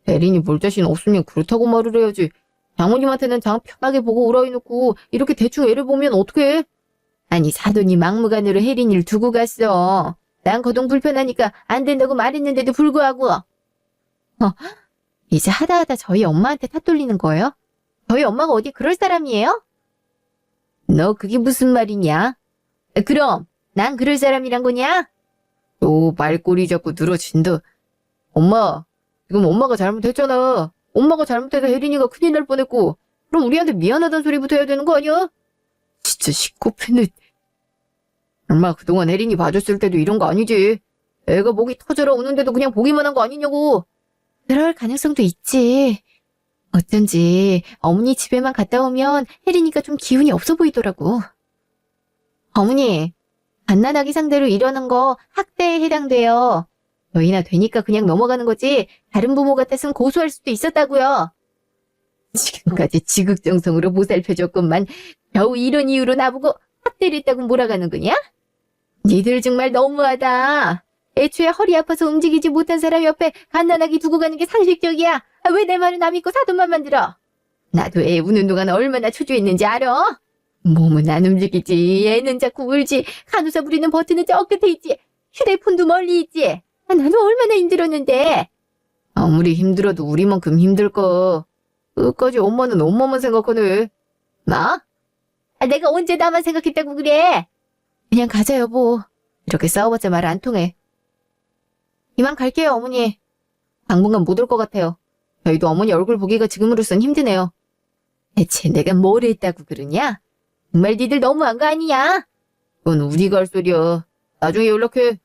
혜린이 볼 자신 없으면 그렇다고 말을 해야지. 장모님한테는 장 편하게 보고 울어해놓고 이렇게 대충 애를 보면 어떡해? 아니 사돈이 막무가내로 혜린이를 두고 갔어. 난 거동 불편하니까 안 된다고 말했는데도 불구하고. 이제 하다하다 저희 엄마한테 탓 돌리는 거예요? 저희 엄마가 어디 그럴 사람이에요? 너 그게 무슨 말이냐? 그럼 난 그럴 사람이란 거냐? 또 말꼬리 자꾸 늘어진다. 엄마, 지금 엄마가 잘못했잖아. 엄마가 잘못해서 혜린이가 큰일 날 뻔했고 그럼 우리한테 미안하다는 소리부터 해야 되는 거 아니야? 진짜 시코패는. 엄마 그동안 혜린이 봐줬을 때도 이런 거 아니지. 애가 목이 터져라 우는데도 그냥 보기만 한 거 아니냐고. 그럴 가능성도 있지. 어쩐지 어머니 집에만 갔다 오면 혜린이가 좀 기운이 없어 보이더라고. 어머니, 갓난아기 상대로 이러는 거 학대에 해당돼요. 저희나 되니까 그냥 넘어가는 거지 다른 부모 같았으면 고소할 수도 있었다고요. 지금까지 지극정성으로 보살펴줬건만 겨우 이런 이유로 나보고 학대를 했다고 몰아가는 거냐? 니들 정말 너무하다. 애초에 허리 아파서 움직이지 못한 사람 옆에 갓난아기 두고 가는 게 상식적이야. 왜 내 말은 안 믿고 사돈만 만들어? 나도 애 우는 동안 얼마나 초조했는지 알아? 몸은 안 움직이지. 애는 자꾸 울지. 간호사 부리는 버튼은 저 끝에 있지. 휴대폰도 멀리 있지. 나도 얼마나 힘들었는데. 아무리 힘들어도 우리만큼 힘들 거. 끝까지 엄마는 엄마만 생각하네. 뭐? 내가 언제 나만 생각했다고 그래? 그냥 가자 여보. 이렇게 싸워봤자 말 안 통해. 이만 갈게요 어머니. 당분간 못 올 것 같아요. 저희도 어머니 얼굴 보기가 지금으로선 힘드네요. 대체 내가 뭘 했다고 그러냐? 정말 니들 너무한 거 아니냐? 그건 우리가 할 소리야. 나중에 연락해.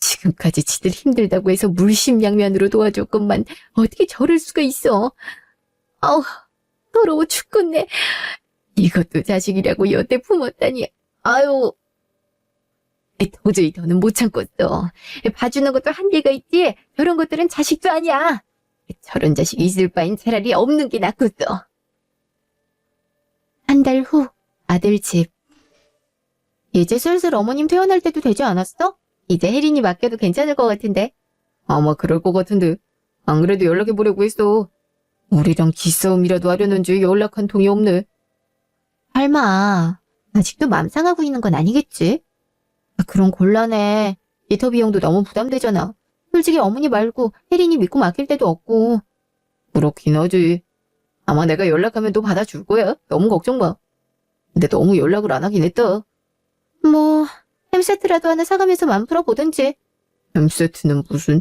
지금까지 지들 힘들다고 해서 물심양면으로 도와줬건만 어떻게 저럴 수가 있어. 아우 더러워 죽겠네. 이것도 자식이라고 여태 품었다니. 아유. 도저히 더는 못 참겠어. 봐주는 것도 한계가 있지. 저런 것들은 자식도 아니야. 저런 자식이 있을 바엔 차라리 없는 게 낫겠어. 한 달 후 아들 집. 이제 슬슬 어머님 퇴원할 때도 되지 않았어? 이제 혜린이 맡겨도 괜찮을 것 같은데. 아마 그럴 것 같은데. 안 그래도 연락해보려고 했어. 우리랑 기싸움이라도 하려는지 연락 한 통이 없네. 설마 아직도 맘 상하고 있는 건 아니겠지? 그럼 곤란해. 인터 비용도 너무 부담되잖아. 솔직히 어머니 말고 혜린이 믿고 맡길 데도 없고. 그렇긴 하지. 아마 내가 연락하면 너 받아줄 거야. 너무 걱정 마. 근데 너무 연락을 안 하긴 했다. 뭐 햄세트라도 하나 사가면서 맘 풀어보든지. 햄세트는 무슨.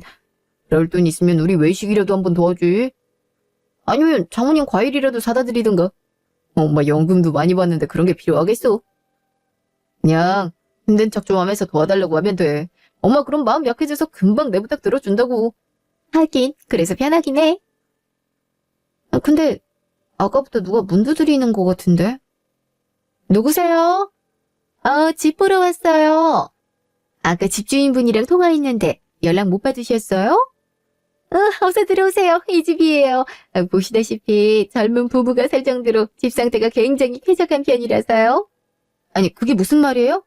그럴 돈 있으면 우리 외식이라도 한번 도와줘. 아니면 장모님 과일이라도 사다 드리든가. 엄마 연금도 많이 받는데 그런 게 필요하겠어. 그냥 힘든 척 좀 하면서 도와달라고 하면 돼. 엄마 그럼 마음 약해져서 금방 내 부탁 들어준다고. 하긴 그래서 편하긴 해. 근데 아까부터 누가 문 두드리는 것 같은데? 누구세요? 집 보러 왔어요. 아까 집주인분이랑 통화했는데 연락 못 받으셨어요? 어서 들어오세요. 이 집이에요. 보시다시피 젊은 부부가 살 정도로 집 상태가 굉장히 쾌적한 편이라서요. 아니 그게 무슨 말이에요?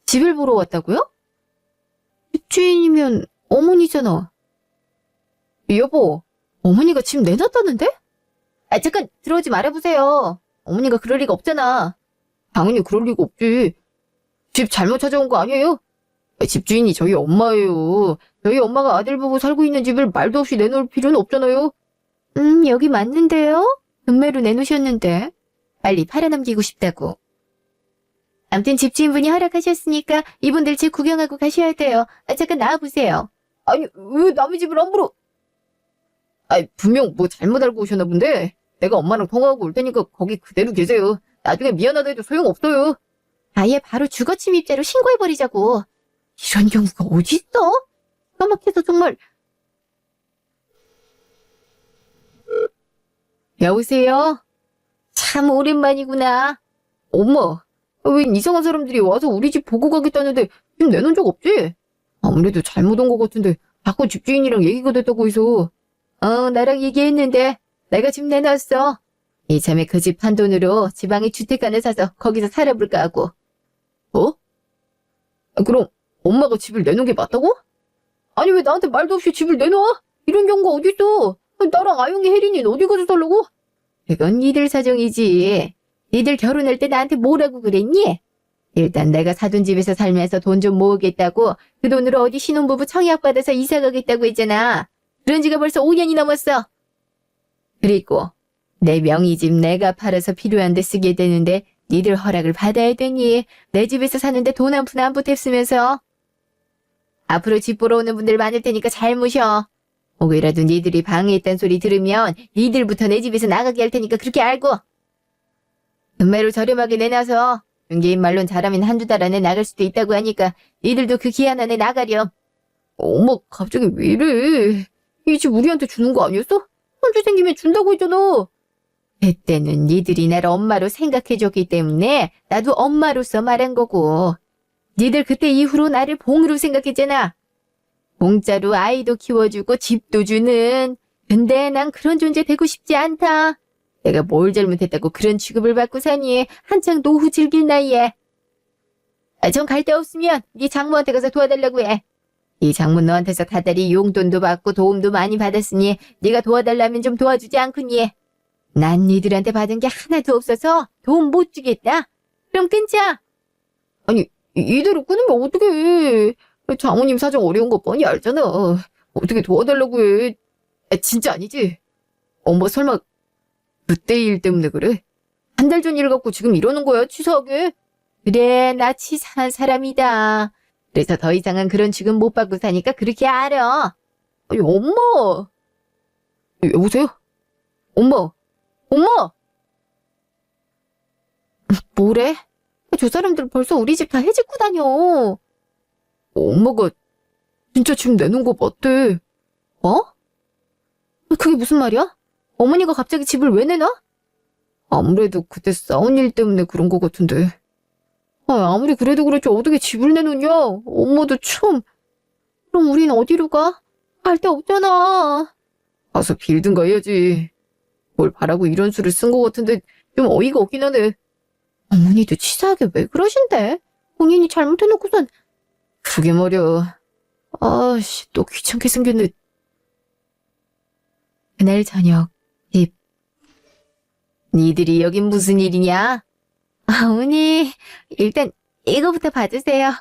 집을 보러 왔다고요? 집주인이면 어머니잖아. 여보, 어머니가 집 내놨다는데? 잠깐 들어오지 말아보세요. 어머니가 그럴 리가 없잖아. 당연히 그럴 리가 없지. 집 잘못 찾아온 거 아니에요? 집주인이 저희 엄마예요. 저희 엄마가 아들 보고 살고 있는 집을 말도 없이 내놓을 필요는 없잖아요. 여기 맞는데요? 금매로 내놓으셨는데. 빨리 팔아넘기고 싶다고. 암튼 집주인분이 허락하셨으니까 이분들 집 구경하고 가셔야 돼요. 잠깐 나와보세요. 아니 왜 남의 집을 함부로. 분명 뭐 잘못 알고 오셨나 본데. 내가 엄마랑 통화하고 올 테니까 거기 그대로 계세요. 나중에 미안하다 해도 소용없어요. 아예 바로 주거침입죄로 신고해버리자고. 이런 경우가 어딨어? 까맣게서 정말. 여보세요? 참 오랜만이구나. 엄마, 웬 이상한 사람들이 와서 우리 집 보고 가겠다는데 집 내놓은 적 없지? 아무래도 잘못 온 것 같은데 자꾸 집주인이랑 얘기가 됐다고 해서. 나랑 얘기했는데 내가 집 내놨어. 이참에 그 집 판 돈으로 지방에 주택 하나 사서 거기서 살아볼까 하고. 뭐? 그럼 엄마가 집을 내놓은 게 맞다고? 아니 왜 나한테 말도 없이 집을 내놔? 이런 경우가 어딨어? 나랑 아영이 혜린이는 어디 가서 살라고? 그건 니들 사정이지. 니들 결혼할 때 나한테 뭐라고 그랬니? 일단 내가 사돈 집에서 살면서 돈 좀 모으겠다고 그 돈으로 어디 신혼부부 청약 받아서 이사 가겠다고 했잖아. 그런 지가 벌써 5년이 넘었어. 그리고 내 명의 집 내가 팔아서 필요한 데 쓰게 되는데 니들 허락을 받아야 되니? 내 집에서 사는데 돈 한 푼 안 보탰으면서. 앞으로 집 보러 오는 분들 많을 테니까 잘 모셔. 혹이라도 니들이 방해했단 소리 들으면 니들부터 내 집에서 나가게 할 테니까 그렇게 알고. 금매로 저렴하게 내놔서 중개인 말론 잘하면 한두 달 안에 나갈 수도 있다고 하니까 니들도 그 기한 안에 나가렴. 엄마 갑자기 왜 이래? 이 집 우리한테 주는 거 아니었어? 손주 생기면 준다고 했잖아. 그때는 니들이 날 엄마로 생각해줬기 때문에 나도 엄마로서 말한 거고. 니들 그때 이후로 나를 봉으로 생각했잖아. 공짜로 아이도 키워주고 집도 주는. 근데 난 그런 존재 되고 싶지 않다. 내가 뭘 잘못했다고 그런 취급을 받고 사니. 한창 노후 즐길 나이에. 전 갈 데 없으면 네 장모한테 가서 도와달라고 해. 네 장모 너한테서 다달이 용돈도 받고 도움도 많이 받았으니 네가 도와달라면 좀 도와주지 않겠니? 난 니들한테 받은 게 하나도 없어서 도움 못 주겠다. 그럼 끊자. 아니, 이대로 끊으면 어떡해. 장모님 사정 어려운 거 뻔히 알잖아. 어떻게 도와달라고 해. 진짜 아니지? 엄마 설마 그때 일 때문에 그래? 한 달 전 일 갖고 지금 이러는 거야, 치사하게? 그래, 나 치사한 사람이다. 그래서 더 이상은 그런 취급 못 받고 사니까 그렇게 알아. 아니, 엄마. 여보세요? 엄마. 엄마! 뭐래? 저 사람들 벌써 우리 집 다 해집고 다녀. 엄마가 진짜 집 내놓은 거 맞대. 어? 그게 무슨 말이야? 어머니가 갑자기 집을 왜 내놔? 아무래도 그때 싸운 일 때문에 그런 거 같은데. 아무리 그래도 그렇지 어떻게 집을 내놓냐? 엄마도 참. 그럼 우린 어디로 가? 갈 데 없잖아. 가서 빌든가 해야지. 뭘 바라고 이런 수를 쓴 거 같은데 좀 어이가 없긴 하네. 어머니도 치사하게 왜 그러신데? 본인이 잘못해놓고선. 그러게 말이야. 아씨, 또 귀찮게 생겼네. 그날 저녁, 집. 니들이 여긴 무슨 일이냐? 어머니, 일단 이거부터 봐주세요.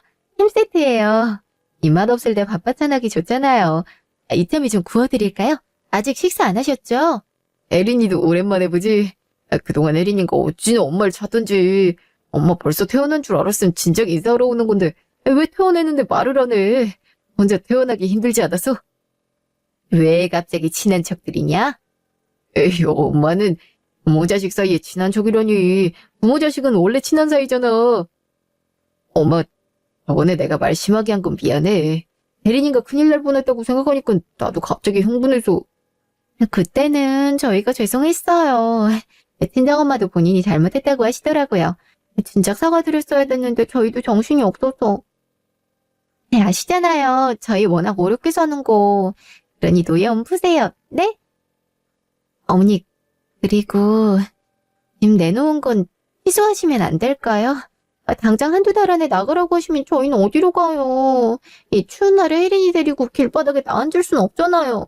햄 세트예요. 입맛 없을 때 밥반찬 하기 좋잖아요. 이참에 좀 구워드릴까요? 아직 식사 안 하셨죠? 에린이도 오랜만에 보지. 그동안 에린이가 어찌나 엄마를 찾던지. 엄마 벌써 태어난 줄 알았으면 진작 인사하러 오는 건데 왜 태어났는데 말을 안 해. 혼자 태어나기 힘들지 않았어? 왜 갑자기 친한 척들이냐? 에이, 엄마는 부모 자식 사이에 친한 척이라니. 부모 자식은 원래 친한 사이잖아. 엄마, 저번에 내가 말 심하게 한 건 미안해. 에린이가 큰일 날 뻔했다고 생각하니까 나도 갑자기 흥분해서. 그때는 저희가 죄송했어요. 친정엄마도 본인이 잘못했다고 하시더라고요. 진작 사과드렸어야 됐는데 저희도 정신이 없어서. 아시잖아요. 저희 워낙 어렵게 사는 거. 그러니 노여움 푸세요. 네? 어머니, 그리고 집 내놓은 건 취소하시면 안 될까요? 당장 한두 달 안에 나가라고 하시면 저희는 어디로 가요? 이 추운 날에 혜린이 데리고 길바닥에 나앉을 순 없잖아요.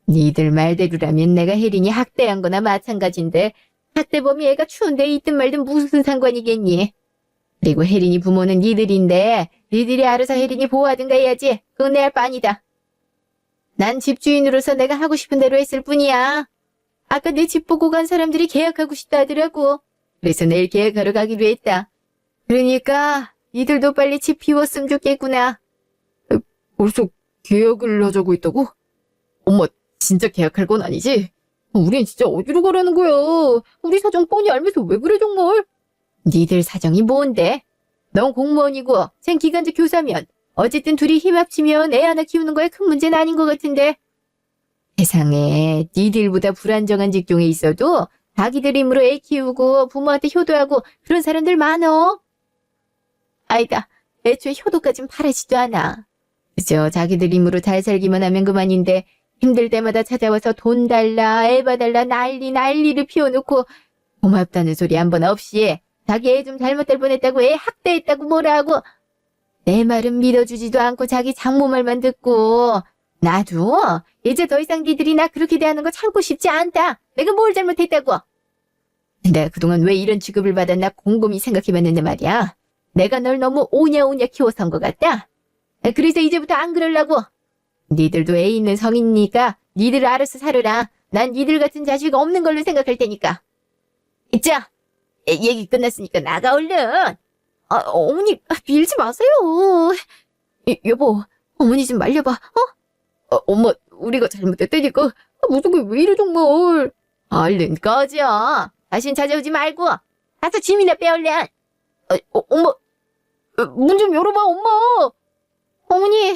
니들 말대로라면 내가 혜린이 학대한 거나 마찬가지인데 학대범이 애가 추운데 있든 말든 무슨 상관이겠니? 그리고 혜린이 부모는 니들인데 니들이 알아서 혜린이 보호하든가 해야지. 그건 내 할 바 아니다. 난 집주인으로서 내가 하고 싶은 대로 했을 뿐이야. 아까 내 집 보고 간 사람들이 계약하고 싶다 하더라고. 그래서 내일 계약하러 가기로 했다. 그러니까 니들도 빨리 집 비웠으면 좋겠구나. 벌써 계약을 하자고 했다고? 엄마, 진짜 계약할 건 아니지? 우린 진짜 어디로 가라는 거야? 우리 사정 뻔히 알면서 왜 그래 정말? 니들 사정이 뭔데? 넌 공무원이고 쟨 기간제 교사면 어쨌든 둘이 힘 합치면 애 하나 키우는 거에 큰 문제는 아닌 것 같은데. 세상에 니들보다 불안정한 직종에 있어도 자기들 힘으로 애 키우고 부모한테 효도하고 그런 사람들 많어. 아니다. 애초에 효도까진 바라지도 않아. 그저 자기들 힘으로 잘 살기만 하면 그만인데 힘들 때마다 찾아와서 돈 달라, 애 봐달라 난리를 피워놓고 고맙다는 소리 한 번 없이 자기 애 좀 잘못될 뻔했다고 애 학대했다고 뭐라 하고 내 말은 믿어주지도 않고 자기 장모 말만 듣고 나도 이제 더 이상 니들이 나 그렇게 대하는 거 참고 싶지 않다. 내가 뭘 잘못했다고. 내가 그동안 왜 이런 취급을 받았나 곰곰이 생각해봤는데 말이야. 내가 널 너무 오냐오냐 키워서 한 것 같다. 그래서 이제부터 안 그러려고. 니들도 애 있는 성인이니까 니들 알아서 살아라. 난 니들 같은 자식 없는 걸로 생각할 테니까. 자, 얘기 끝났으니까 나가 얼른. 어머니 밀지 마세요. 여보, 어머니 좀 말려봐. 엄마, 우리가 잘못했다니까. 무슨 왜 이래 정말. 얼른 꺼져. 다신 찾아오지 말고 가서 짐이나 빼 얼른. 엄마, 문 좀 열어봐 엄마. 어머니,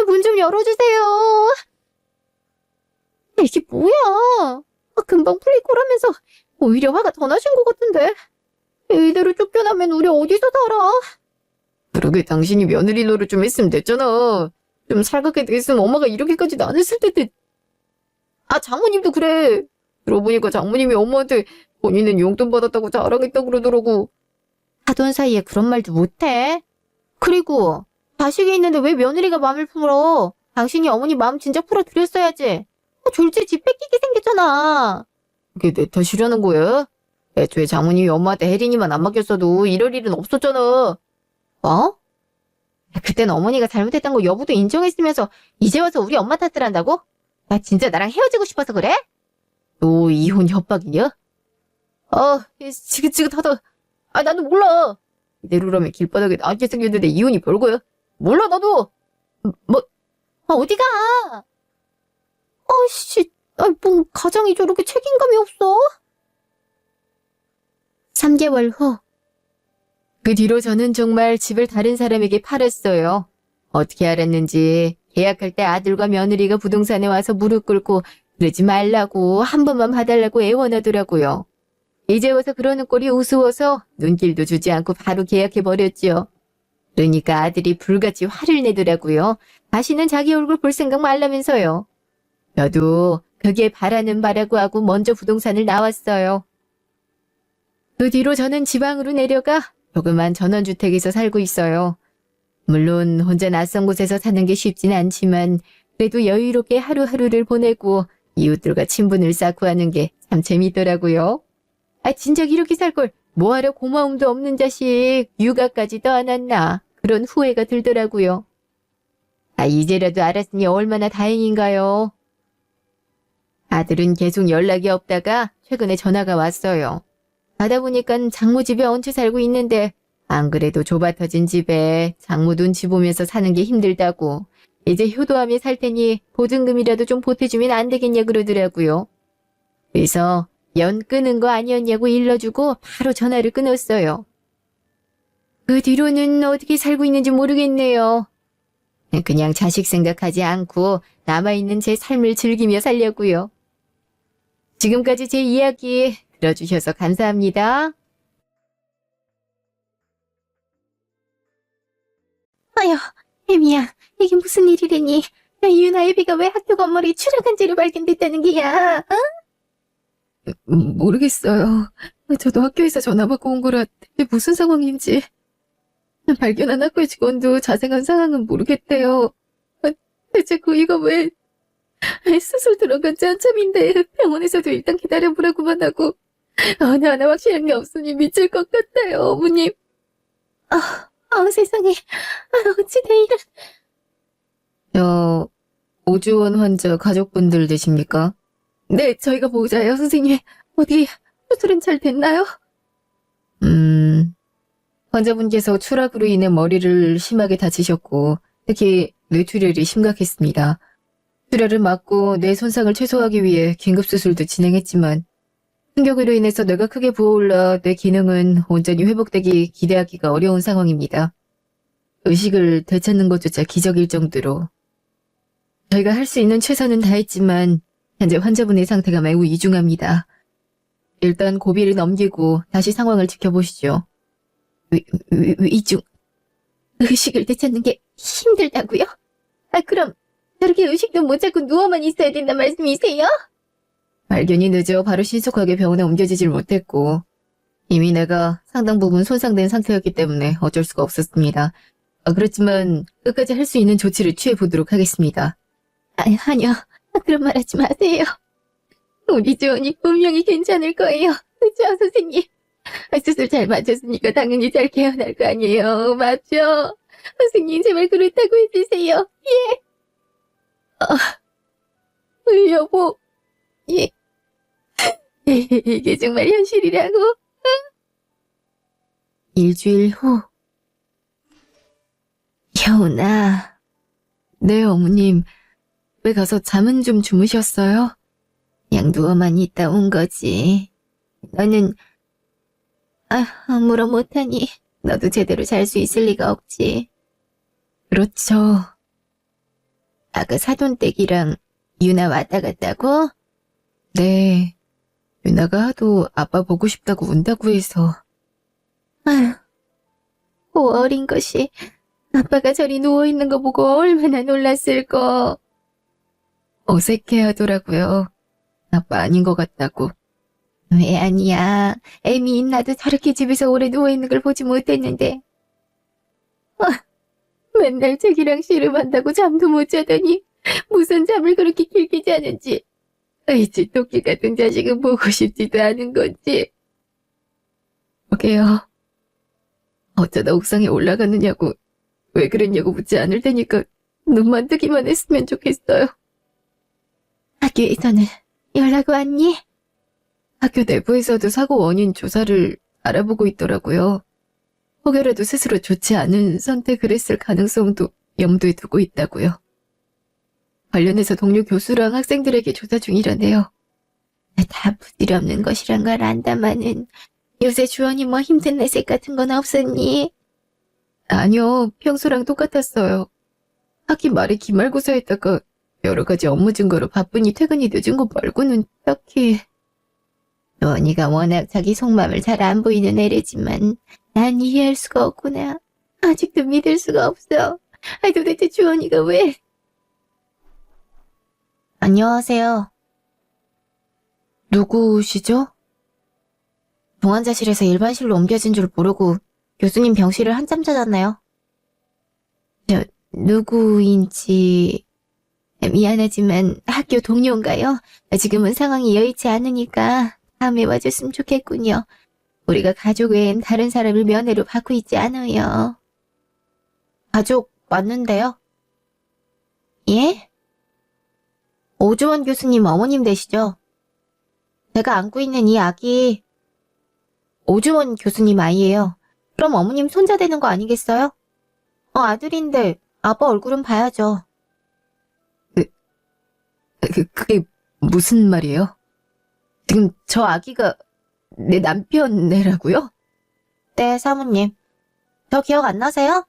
문 좀 열어주세요. 이게 뭐야? 금방 풀릴 거라면서 오히려 화가 더 나신 것 같은데. 이대로 쫓겨나면 우리 어디서 살아? 그러게 당신이 며느리 노릇 좀 했으면 됐잖아. 좀 살갑게 됐으면 엄마가 이렇게까지도 안 했을 텐데. 아, 장모님도 그래. 들어보니까 장모님이 엄마한테 본인은 용돈 받았다고 자랑했다 그러더라고. 하던 사이에 그런 말도 못해. 그리고 자식이 있는데 왜 며느리가 마음을 풀어? 당신이 어머니 마음 진작 풀어드렸어야지. 졸지 집 뺏기게 생겼잖아. 그게 내 탓이라는 거야? 애초에 장모님이 엄마한테 혜린이만 안 맡겼어도 이럴 일은 없었잖아. 뭐? 그땐 어머니가 잘못했던 거 여보도 인정했으면서 이제 와서 우리 엄마 탓을 한다고? 나 진짜 나랑 헤어지고 싶어서 그래? 너 이혼 협박이냐? 지긋지긋하다. 아, 나도 몰라. 이대로라면 길바닥에 나앉게 생겼는데 이혼이 별거야? 몰라, 나도. 어디가? 뭐, 가장이 저렇게 책임감이 없어? 3개월 후. 그 뒤로 저는 정말 집을 다른 사람에게 팔았어요. 어떻게 알았는지 계약할 때 아들과 며느리가 부동산에 와서 무릎 꿇고 그러지 말라고 한 번만 봐달라고 애원하더라고요. 이제 와서 그러는 꼴이 우스워서 눈길도 주지 않고 바로 계약해버렸죠. 그러니까 아들이 불같이 화를 내더라고요. 다시는 자기 얼굴 볼 생각 말라면서요. 저도 그게 바라는 바라고 하고 먼저 부동산을 나왔어요. 그 뒤로 저는 지방으로 내려가 조그만 전원주택에서 살고 있어요. 물론 혼자 낯선 곳에서 사는 게 쉽진 않지만 그래도 여유롭게 하루하루를 보내고 이웃들과 친분을 쌓고 하는 게 참 재밌더라고요. 진작 이렇게 살 걸 뭐하러 고마움도 없는 자식 육아까지 떠안았나 그런 후회가 들더라고요. 이제라도 알았으니 얼마나 다행인가요. 아들은 계속 연락이 없다가 최근에 전화가 왔어요. 가다 보니까 장모 집에 얹혀 살고 있는데 안 그래도 좁아터진 집에 장모 눈치 보면서 사는 게 힘들다고 이제 효도하며 살 테니 보증금이라도 좀 보태주면 안 되겠냐 그러더라고요. 그래서 연 끄는 거 아니었냐고 일러주고 바로 전화를 끊었어요. 그 뒤로는 어떻게 살고 있는지 모르겠네요. 그냥 자식 생각하지 않고 남아있는 제 삶을 즐기며 살려고요. 지금까지 제 이야기 들어주셔서 감사합니다. 아휴, 혜미야, 이게 무슨 일이래니? 유나 애비가 왜 학교 건물이 추락한 채로 발견됐다는 게야? 모르겠어요. 저도 학교에서 전화 받고 온 거라 대체 무슨 상황인지. 발견한 학교 직원도 자세한 상황은 모르겠대요. 대체 그이가 왜 수술 들어간 지 한참인데 병원에서도 일단 기다려보라고만 하고 하나하나 확실한 게 없으니 미칠 것 같아요, 어머님. 세상에. 어찌 돼 이런. 오주원 환자 가족분들 되십니까? 네, 저희가 보호자예요, 선생님. 어디 수술은 잘 됐나요? 환자분께서 추락으로 인해 머리를 심하게 다치셨고 특히 뇌출혈이 심각했습니다. 출혈을 막고 뇌 손상을 최소화하기 위해 긴급수술도 진행했지만 충격으로 인해서 뇌가 크게 부어올라 뇌 기능은 온전히 회복되기 기대하기가 어려운 상황입니다. 의식을 되찾는 것조차 기적일 정도로 저희가 할 수 있는 최선은 다했지만 현재 환자분의 상태가 매우 이중합니다. 일단 고비를 넘기고 다시 상황을 지켜보시죠. 위중. 의식을 되찾는 게 힘들다고요? 그럼 저렇게 의식도 못 찾고 누워만 있어야 된단 말씀이세요? 발견이 늦어 바로 신속하게 병원에 옮겨지질 못했고 이미 내가 상당 부분 손상된 상태였기 때문에 어쩔 수가 없었습니다. 그렇지만 끝까지 할 수 있는 조치를 취해보도록 하겠습니다. 아니요. 그런 말 하지 마세요. 우리 주원이 분명히 괜찮을 거예요. 그죠, 선생님? 수술 잘 맞췄으니까 당연히 잘 깨어날 거 아니에요. 맞죠? 선생님, 제발 그렇다고 해주세요. 예. 여보. 예. 이게 정말 현실이라고? 일주일 후. 여운아. 네, 어머님. 왜 가서 잠은 좀 주무셨어요? 그냥 누워만 있다 온 거지. 너는 아무런 못하니 너도 제대로 잘 수 있을 리가 없지. 그렇죠. 아까 사돈댁이랑 유나 왔다 갔다고? 네. 유나가 하도 아빠 보고 싶다고 운다고 해서. 작고 어린 것이 아빠가 저리 누워있는 거 보고 얼마나 놀랐을까. 어색해하더라고요. 아빠 아닌 것 같다고. 왜 아니야. 애미인 나도 저렇게 집에서 오래 누워있는 걸 보지 못했는데. 맨날 책이랑 씨름한다고 잠도 못 자더니 무슨 잠을 그렇게 길게 자는지. 이제 토끼 같은 자식은 보고 싶지도 않은 건지. 뭐게요. 어쩌다 옥상에 올라갔느냐고 왜 그랬냐고 묻지 않을 테니까 눈만 뜨기만 했으면 좋겠어요. 학교에서는 연락 왔니? 학교 내부에서도 사고 원인 조사를 알아보고 있더라고요. 혹여라도 스스로 좋지 않은 선택을 했을 가능성도 염두에 두고 있다고요. 관련해서 동료 교수랑 학생들에게 조사 중이라네요. 다 부질없는 것이란 걸 안다마는 요새 주원이 뭐 힘든 내색 같은 건 없었니? 아니요, 평소랑 똑같았어요. 학기 말에 기말고사 했다가 여러 가지 업무 증거로 바쁘니 퇴근이 늦은 거 말고는 딱히. 주원이가 워낙 자기 속마음을 잘 안 보이는 애래지만 난 이해할 수가 없구나. 아직도 믿을 수가 없어. 도대체 주원이가 왜? 안녕하세요. 누구시죠? 동환자실에서 일반실로 옮겨진 줄 모르고 교수님 병실을 한참 찾았나요? 누구인지 미안하지만 학교 동료인가요? 지금은 상황이 여의치 않으니까 다음에 와줬으면 좋겠군요. 우리가 가족 외엔 다른 사람을 면회로 받고 있지 않아요. 가족 맞는데요? 예? 오주원 교수님 어머님 되시죠? 제가 안고 있는 이 아기 오주원 교수님 아이예요. 그럼 어머님 손자 되는 거 아니겠어요? 아들인데 아빠 얼굴은 봐야죠. 그게 무슨 말이에요? 지금 저 아기가 내 남편 애라고요? 네, 사모님. 저 기억 안 나세요?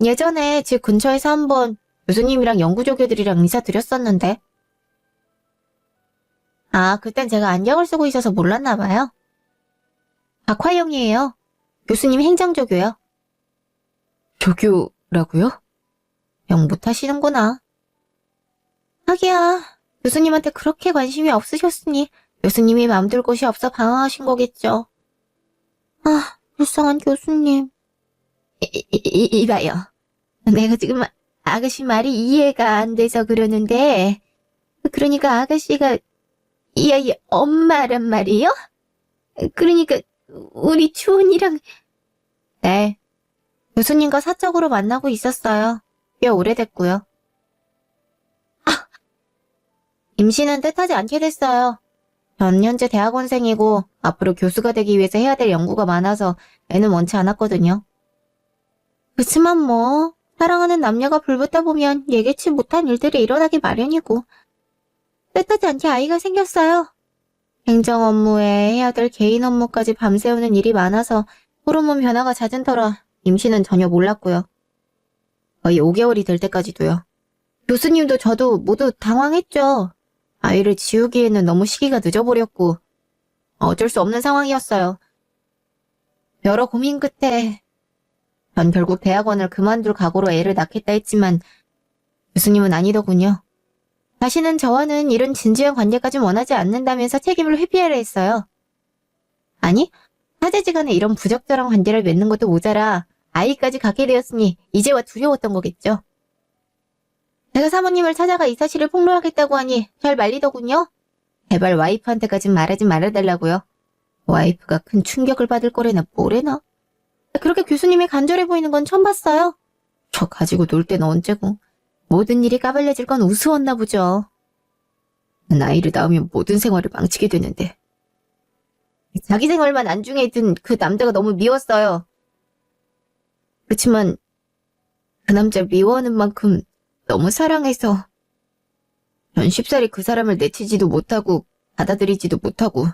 예전에 집 근처에서 한번 교수님이랑 연구조교들이랑 인사드렸었는데. 그땐 제가 안경을 쓰고 있어서 몰랐나 봐요. 박화영이에요. 교수님 행정조교요. 조교라고요? 영 못하시는구나. 하기야, 교수님한테 그렇게 관심이 없으셨으니 교수님이 맘둘 곳이 없어 방황하신 거겠죠. 불쌍한 교수님. 이봐요. 내가 지금 아가씨 말이 이해가 안 돼서 그러는데, 그러니까 아가씨가 이 아이 엄마란 말이에요? 그러니까 우리 주원이랑. 네. 교수님과 사적으로 만나고 있었어요. 꽤 오래됐고요. 임신은 뜻하지 않게 됐어요. 전 현재 대학원생이고 앞으로 교수가 되기 위해서 해야 될 연구가 많아서 애는 원치 않았거든요. 그치만 뭐 사랑하는 남녀가 불붙다 보면 예기치 못한 일들이 일어나기 마련이고 뜻하지 않게 아이가 생겼어요. 행정 업무에 해야 될 개인 업무까지 밤새우는 일이 많아서 호르몬 변화가 잦은 터라 임신은 전혀 몰랐고요. 거의 5개월이 될 때까지도요. 교수님도 저도 모두 당황했죠. 아이를 지우기에는 너무 시기가 늦어버렸고 어쩔 수 없는 상황이었어요. 여러 고민 끝에 전 결국 대학원을 그만둘 각오로 애를 낳겠다 했지만 교수님은 아니더군요. 다시는 저와는 이런 진지한 관계까지 원하지 않는다면서 책임을 회피하려 했어요. 아니, 사제지간에 이런 부적절한 관계를 맺는 것도 모자라 아이까지 갖게 되었으니 이제와 두려웠던 거겠죠. 제가 사모님을 찾아가 이 사실을 폭로하겠다고 하니 잘 말리더군요. 제발 와이프한테까진 말하지 말아달라고요. 와이프가 큰 충격을 받을 거래나 뭐래나. 그렇게 교수님이 간절해 보이는 건 처음 봤어요. 저 가지고 놀 때는 언제고. 모든 일이 까발려질 건 우스웠나 보죠. 아이를 낳으면 모든 생활을 망치게 되는데. 자기 생활만 안중에 든 그 남자가 너무 미웠어요. 그렇지만 그 남자 미워하는 만큼 너무 사랑해서 전 쉽사리 그 사람을 내치지도 못하고 받아들이지도 못하고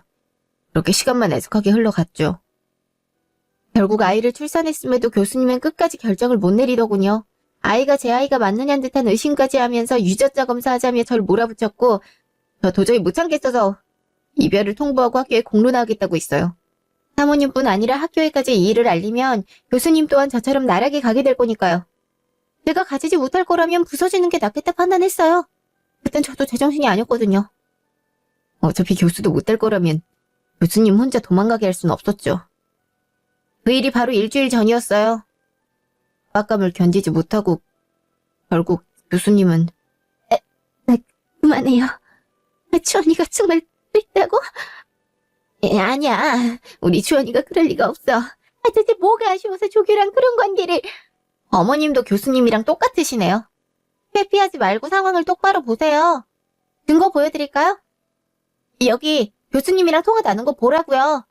그렇게 시간만 애석하게 흘러갔죠. 결국 아이를 출산했음에도 교수님은 끝까지 결정을 못 내리더군요. 아이가 제 아이가 맞느냐는 듯한 의심까지 하면서 유전자 검사하자며 절 몰아붙였고 저 도저히 못 참겠어서 이별을 통보하고 학교에 공론화하겠다고 했어요. 사모님뿐 아니라 학교에까지 이 일을 알리면 교수님 또한 저처럼 나락에 가게 될 거니까요. 내가 가지지 못할 거라면 부서지는 게 낫겠다 판단했어요. 그땐 저도 제정신이 아니었거든요. 어차피 교수도 못 될 거라면 교수님 혼자 도망가게 할 순 없었죠. 그 일이 바로 일주일 전이었어요. 빡감을 견디지 못하고 결국 교수님은 그만해요. 주원이가 정말 그랬다고? 아니야. 우리 주원이가 그럴 리가 없어. 대체 뭐가 아쉬워서 조교랑 그런 관계를... 어머님도 교수님이랑 똑같으시네요. 회피하지 말고 상황을 똑바로 보세요. 증거 보여드릴까요? 여기 교수님이랑 통화 나눈 거 보라고요.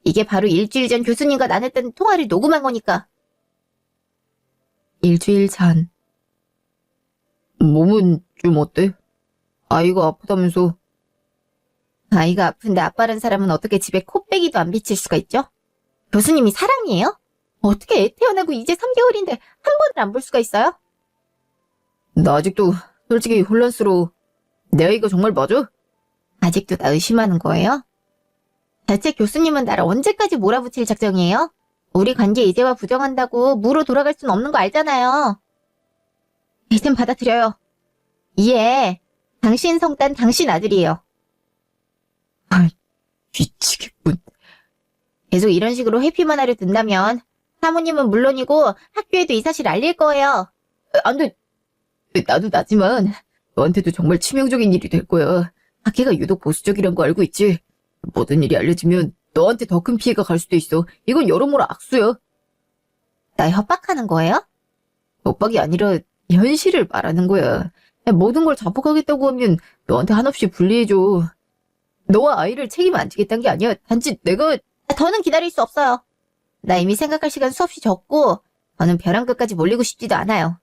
이게 바로 일주일 전 교수님과 나눴던 통화를 녹음한 거니까. 일주일 전. 몸은 좀 어때? 아이가 아프다면서. 아이가 아픈데 아빠란 사람은 어떻게 집에 코빼기도 안 비칠 수가 있죠? 교수님이 사람이에요? 어떻게 애 태어나고 이제 3개월인데 한 번을 안 볼 수가 있어요? 나 아직도 솔직히 혼란스러워. 내 아이가 정말 맞아? 아직도 나 의심하는 거예요? 대체 교수님은 나를 언제까지 몰아붙일 작정이에요? 우리 관계 이제와 부정한다고 무로 돌아갈 순 없는 거 알잖아요. 이젠 받아들여요. 이해. 당신 성단 당신 아들이에요. 미치겠군. 계속 이런 식으로 회피만 하려 든다면 사모님은 물론이고 학교에도 이 사실 알릴 거예요. 안 돼. 나도 나지만 너한테도 정말 치명적인 일이 될 거야. 학회가 유독 보수적이란 거 알고 있지? 모든 일이 알려지면 너한테 더 큰 피해가 갈 수도 있어. 이건 여러모로 악수야. 나 협박하는 거예요? 협박이 아니라 현실을 말하는 거야. 모든 걸 자폭하겠다고 하면 너한테 한없이 불리해져. 너와 아이를 책임 안 지겠다는 게 아니야. 단지 내가... 더는 기다릴 수 없어요. 나 이미 생각할 시간 수없이 적고 저는 벼랑 끝까지 몰리고 싶지도 않아요.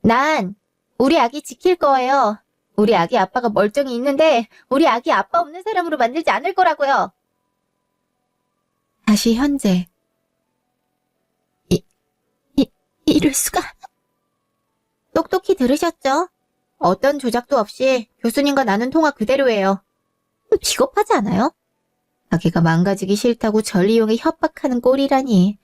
난 우리 아기 지킬 거예요. 우리 아기 아빠가 멀쩡히 있는데 우리 아기 아빠 없는 사람으로 만들지 않을 거라고요. 다시 현재. 이럴 수가. 똑똑히 들으셨죠? 어떤 조작도 없이 교수님과 나눈 통화 그대로예요. 비겁하지 않아요? 자기가 망가지기 싫다고 절 이용해 협박하는 꼴이라니.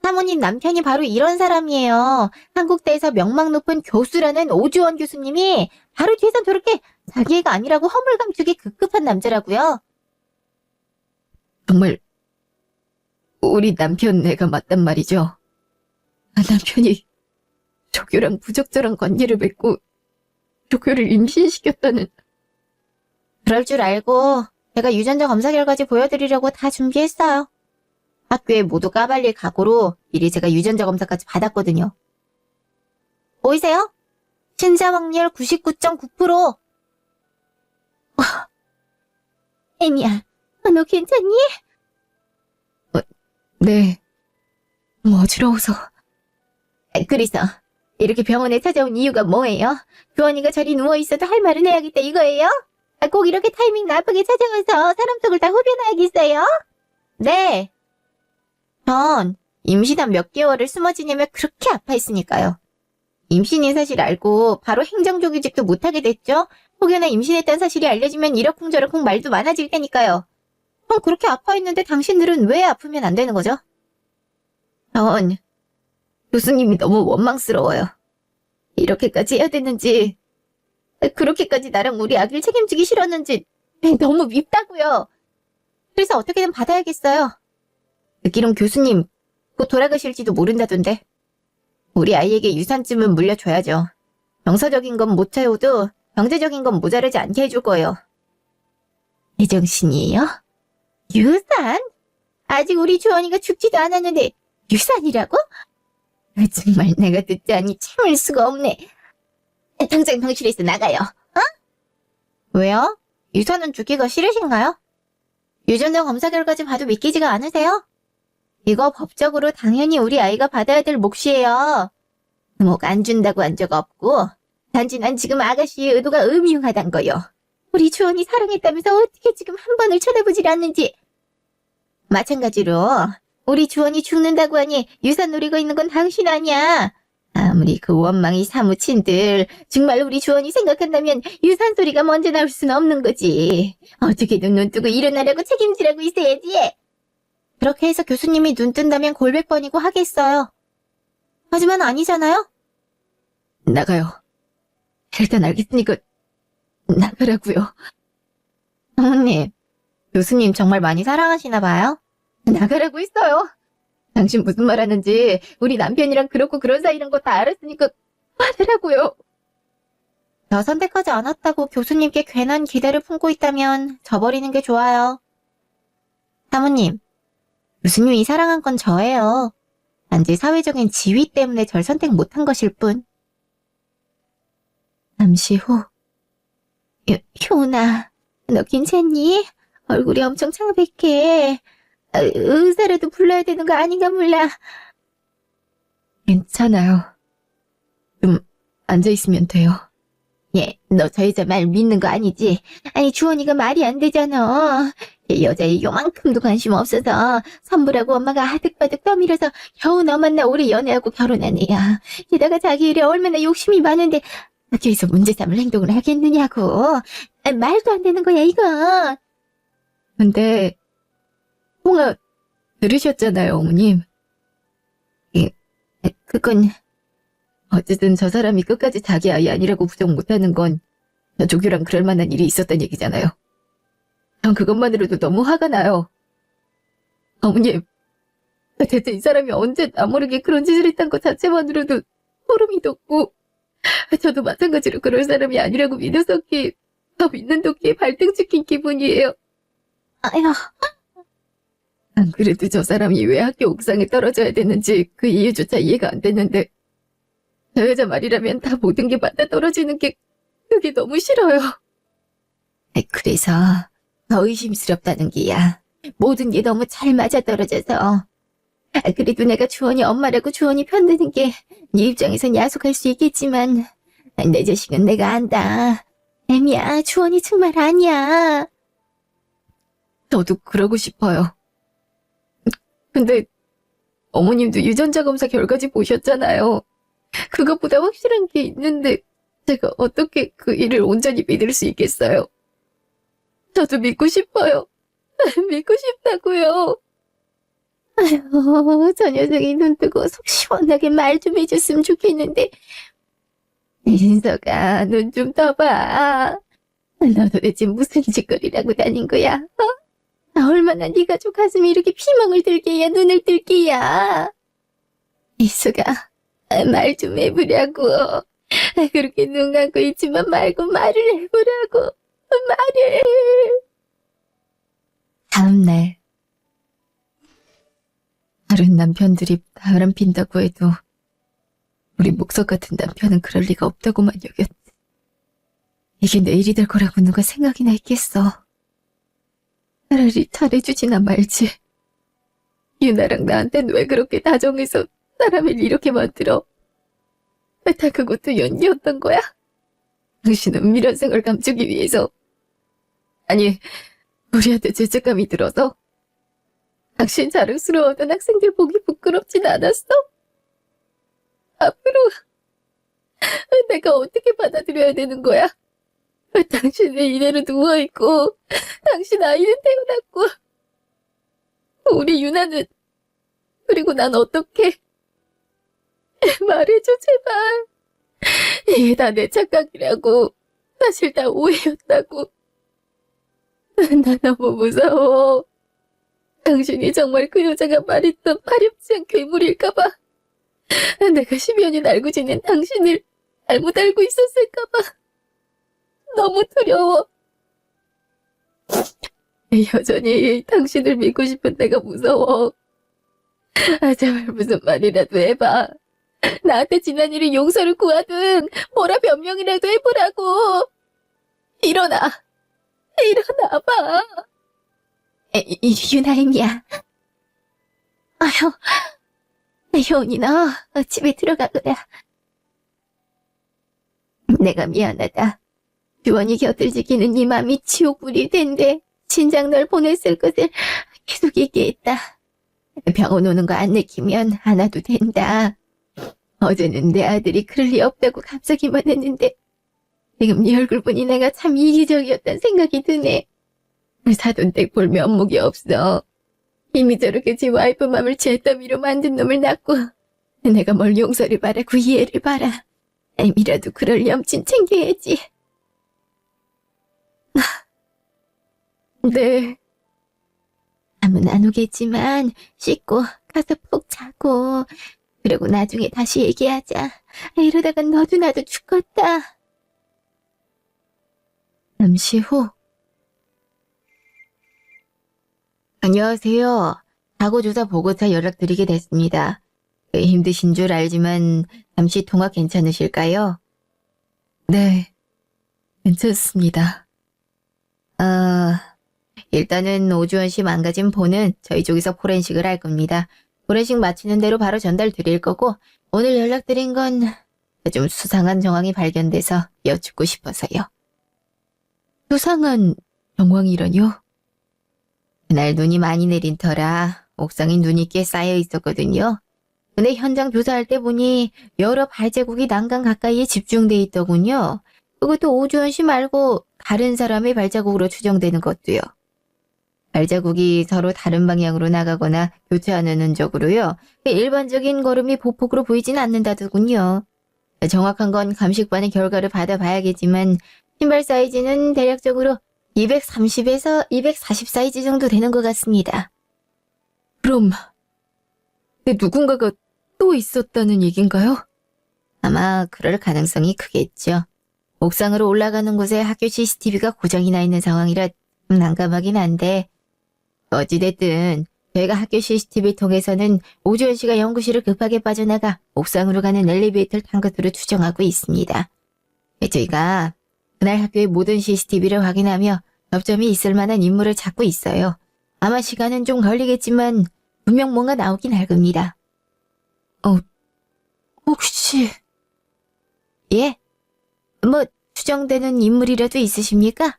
사모님 남편이 바로 이런 사람이에요. 한국대에서 명망 높은 교수라는 오주원 교수님이 바로 뒤에선 저렇게 자기 애가 아니라고 허물감 주기 급급한 남자라고요. 정말 우리 남편 애가 맞단 말이죠. 남편이 조교랑 부적절한 관계를 맺고 조교를 임신시켰다는. 그럴 줄 알고 제가 유전자 검사 결과지 보여드리려고 다 준비했어요. 학교에 모두 까발릴 각오로 미리 제가 유전자 검사까지 받았거든요. 보이세요? 신자 확률 99.9%. 애미야, 너 괜찮니? 네. 어지러워서. 그래서 이렇게 병원에 찾아온 이유가 뭐예요? 주원이가 저리 누워있어도 할 말은 해야겠다 이거예요? 꼭 이렇게 타이밍 나쁘게 찾아와서 사람 속을 다 후벼놔야겠어요? 네. 전 임신한 몇 개월을 숨어 지내며 그렇게 아파했으니까요. 임신인 사실 알고 바로 행정조기직도 못하게 됐죠? 혹여나 임신했다는 사실이 알려지면 이러쿵저러쿵 말도 많아질 테니까요. 전 그렇게 아파했는데 당신들은 왜 아프면 안 되는 거죠? 전 교수님이 너무 원망스러워요. 이렇게까지 해야 되는지, 그렇게까지 나랑 우리 아기를 책임지기 싫었는지 너무 밉다고요. 그래서 어떻게든 받아야겠어요. 듣기론 교수님 곧 돌아가실지도 모른다던데. 우리 아이에게 유산쯤은 물려줘야죠. 정서적인 건 못 채워도 경제적인 건 모자라지 않게 해줄 거예요. 제정신이에요? 유산? 아직 우리 주원이가 죽지도 않았는데 유산이라고? 정말 내가 듣자니 참을 수가 없네. 당장 병실에서 나가요. 어? 왜요? 유산은 주기가 싫으신가요? 유전자 검사 결과지 봐도 믿기지가 않으세요? 이거 법적으로 당연히 우리 아이가 받아야 될 몫이에요. 목 안 준다고 한 적 없고 단지 난 지금 아가씨의 의도가 음흉하단 거요. 우리 주원이 사랑했다면서 어떻게 지금 한 번을 쳐다보질 않는지. 마찬가지로 우리 주원이 죽는다고 하니 유산 노리고 있는 건 당신 아니야. 아무리 그 원망이 사무친들 정말 우리 주원이 생각한다면 유산소리가 먼저 나올 수는 없는 거지. 어떻게든 눈 뜨고 일어나려고 책임지라고 있어야지. 그렇게 해서 교수님이 눈 뜬다면 골백 번이고 하겠어요. 하지만 아니잖아요? 나가요. 일단 알겠으니까 나가라고요. 어머님, 교수님 정말 많이 사랑하시나 봐요? 나가라고 했어요. 당신 무슨 말 하는지 우리 남편이랑 그렇고 그런 사이란 거 다 알았으니까 하라고요. 저 선택하지 않았다고 교수님께 괜한 기대를 품고 있다면 저버리는 게 좋아요. 사모님, 교수님이 사랑한 건 저예요. 단지 사회적인 지위 때문에 절 선택 못한 것일 뿐. 잠시 후. 효나, 너 괜찮니? 얼굴이 엄청 창백해. 의사라도 불러야 되는 거 아닌가 몰라. 괜찮아요. 좀 앉아있으면 돼요. 예, 너 저 여자 말 믿는 거 아니지? 아니, 주원이가 말이 안 되잖아. 여자에 요만큼도 관심 없어서 선부라고 엄마가 아득바득 떠밀어서 겨우 너 만나 오래 연애하고 결혼한 애야. 게다가 자기 일에 얼마나 욕심이 많은데 학교에서 문제 삼을 행동을 하겠느냐고. 말도 안 되는 거야, 이거. 근데 통화 들으셨잖아요, 어머님. 그건 어쨌든 저 사람이 끝까지 자기 아이 아니라고 부정 못하는 건 조규랑 그럴 만한 일이 있었단 얘기잖아요. 전 그것만으로도 너무 화가 나요. 어머님, 대체 이 사람이 언제 나 모르게 그런 짓을 했단 것 자체만으로도 소름이 돋고, 저도 마찬가지로 그럴 사람이 아니라고 믿었었기에 더 믿는 도끼에 발등 찍힌 기분이에요. 아휴. 안 그래도 저 사람이 왜 학교 옥상에 떨어져야 되는지 그 이유조차 이해가 안 됐는데, 저 여자 말이라면 다 모든 게 맞아 떨어지는 게 그게 너무 싫어요. 그래서 더 의심스럽다는 게야. 모든 게 너무 잘 맞아떨어져서. 그래도 내가 주원이 엄마라고 주원이 편드는 게 네 입장에선 야속할 수 있겠지만 내 자식은 내가 안다. 애미야, 주원이 정말 아니야. 저도 그러고 싶어요. 근데 어머님도 유전자 검사 결과지 보셨잖아요. 그것보다 확실한 게 있는데 제가 어떻게 그 일을 온전히 믿을 수 있겠어요? 저도 믿고 싶어요. 믿고 싶다고요. 아휴, 저 녀석이 눈 뜨고 속 시원하게 말 좀 해줬으면 좋겠는데. 인서가 눈 좀 떠봐. 너 도대체 무슨 짓거리라고 다닌 거야? 얼마나 네 가족 가슴이 이렇게 피멍을 들게야 눈을 뜰게야. 인서가 말 좀 해보라고. 그렇게 눈 감고 있지만 말고 말을 해보라고. 말을. 다음날. 다른 남편들이 바람 핀다고 해도 우리 목석 같은 남편은 그럴 리가 없다고만 여겼지. 이게 내일이 될 거라고 누가 생각이나 했겠어. 차라리 잘해주지나 말지. 유나랑 나한텐 왜 그렇게 다정해서 사람을 이렇게 만들어? 다 그것도 연기였던 거야? 당신은 미련생을 감추기 위해서. 아니, 우리한테 죄책감이 들어서? 당신 자랑스러워하던 학생들 보기 부끄럽진 않았어? 앞으로 내가 어떻게 받아들여야 되는 거야? 당신은 이대로 누워있고 당신 아이는 태어났고 우리 유나는 그리고 난 어떻게? 말해줘 제발. 이게 다 내 착각이라고. 사실 다 오해였다고. 나 너무 무서워. 당신이 정말 그 여자가 말했던 파렴치 않은 괴물일까봐. 내가 10여 년 알고 지낸 당신을 잘못 알고 있었을까봐. 너무 두려워. 여전히 당신을 믿고 싶은 내가 무서워. 제발 무슨 말이라도 해봐. 나한테 지난 일에 용서를 구하든 뭐라 변명이라도 해보라고. 일어나. 일어나봐. 유나임이야. 아휴, 효은이 너 집에 들어가거라. 내가 미안하다. 주원이 곁을 지키는 네 맘이 지옥불일 텐데 진작 널 보냈을 것을 계속 얘기했다. 병원 오는 거 안 내키면 안 와도 된다. 어제는 내 아들이 그럴 리 없다고 갑자기만 했는데 지금 네 얼굴 보니 내가 참 이기적이었단 생각이 드네. 사돈댁 볼 면목이 없어. 이미 저렇게 지 와이프 맘을 제 더미로 만든 놈을 낳고 내가 뭘 용서를 바라고 이해를 바라. 애미라도 그럴 염친 챙겨야지. 네. 잠은 안 오겠지만 씻고 가서 푹 자고 그리고 나중에 다시 얘기하자. 이러다가 너도 나도 죽겠다. 잠시 후. 안녕하세요. 사고조사 보고차 연락드리게 됐습니다. 힘드신 줄 알지만 잠시 통화 괜찮으실까요? 네, 괜찮습니다. 일단은 오주원 씨 망가진 폰은 저희 쪽에서 포렌식을 할 겁니다. 포렌식 마치는 대로 바로 전달 드릴 거고 오늘 연락드린 건 좀 수상한 정황이 발견돼서 여쭙고 싶어서요. 수상한 정황이라뇨? 그날 눈이 많이 내린 터라 옥상에 눈이 꽤 쌓여 있었거든요. 근데 현장 조사할 때 보니 여러 발자국이 난간 가까이에 집중돼 있더군요. 그것도 오주원 씨 말고 다른 사람의 발자국으로 추정되는 것도요. 발자국이 서로 다른 방향으로 나가거나 교차하는 흔적으로요. 일반적인 걸음이 보폭으로 보이진 않는다더군요. 정확한 건 감식반의 결과를 받아봐야겠지만 신발 사이즈는 대략적으로 230에서 240 사이즈 정도 되는 것 같습니다. 그럼 누군가가 또 있었다는 얘긴가요? 아마 그럴 가능성이 크겠죠. 옥상으로 올라가는 곳에 학교 CCTV가 고장이 나 있는 상황이라 난감하긴 한데 어찌됐든 저희가 학교 CCTV 통해서는 오주원 씨가 연구실을 급하게 빠져나가 옥상으로 가는 엘리베이터를 탄 것으로 추정하고 있습니다. 저희가 그날 학교의 모든 CCTV를 확인하며 접점이 있을 만한 인물을 찾고 있어요. 아마 시간은 좀 걸리겠지만 분명 뭔가 나오긴 할 겁니다. 혹시... 예? 뭐 추정되는 인물이라도 있으십니까?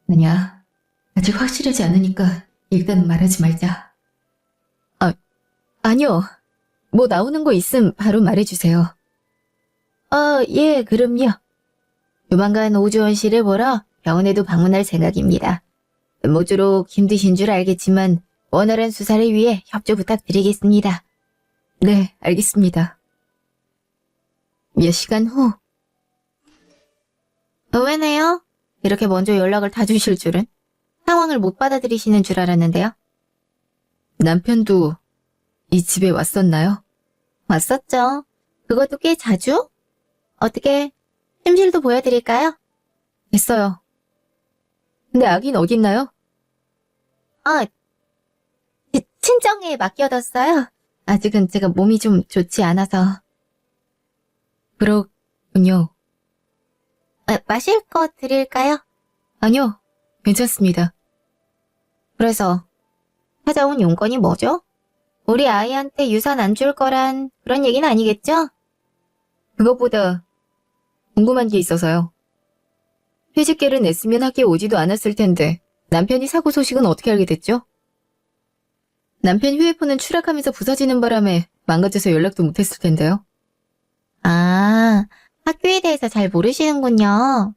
아니야. 아직 확실하지 않으니까 일단 말하지 말자. 아니요. 뭐 나오는 거 있음 바로 말해주세요. 예, 그럼요. 조만간 오주원 씨를 보러 병원에도 방문할 생각입니다. 모쪼록 힘드신 줄 알겠지만 원활한 수사를 위해 협조 부탁드리겠습니다. 네, 알겠습니다. 몇 시간 후. 왜네요? 이렇게 먼저 연락을 다 주실 줄은? 상황을 못 받아들이시는 줄 알았는데요. 남편도 이 집에 왔었나요? 왔었죠. 그것도 꽤 자주? 어떻게 침실도 보여드릴까요? 됐어요. 근데 아긴 어딨나요? 친정에 맡겨뒀어요. 아직은 제가 몸이 좀 좋지 않아서. 그렇군요. 마실 거 드릴까요? 아니요, 괜찮습니다. 그래서 찾아온 용건이 뭐죠? 우리 아이한테 유산 안 줄 거란 그런 얘기는 아니겠죠? 그것보다 궁금한 게 있어서요. 퇴직계를 냈으면 학교에 오지도 않았을 텐데 남편이 사고 소식은 어떻게 알게 됐죠? 남편 휴대폰은 추락하면서 부서지는 바람에 망가져서 연락도 못했을 텐데요. 학교에 대해서 잘 모르시는군요.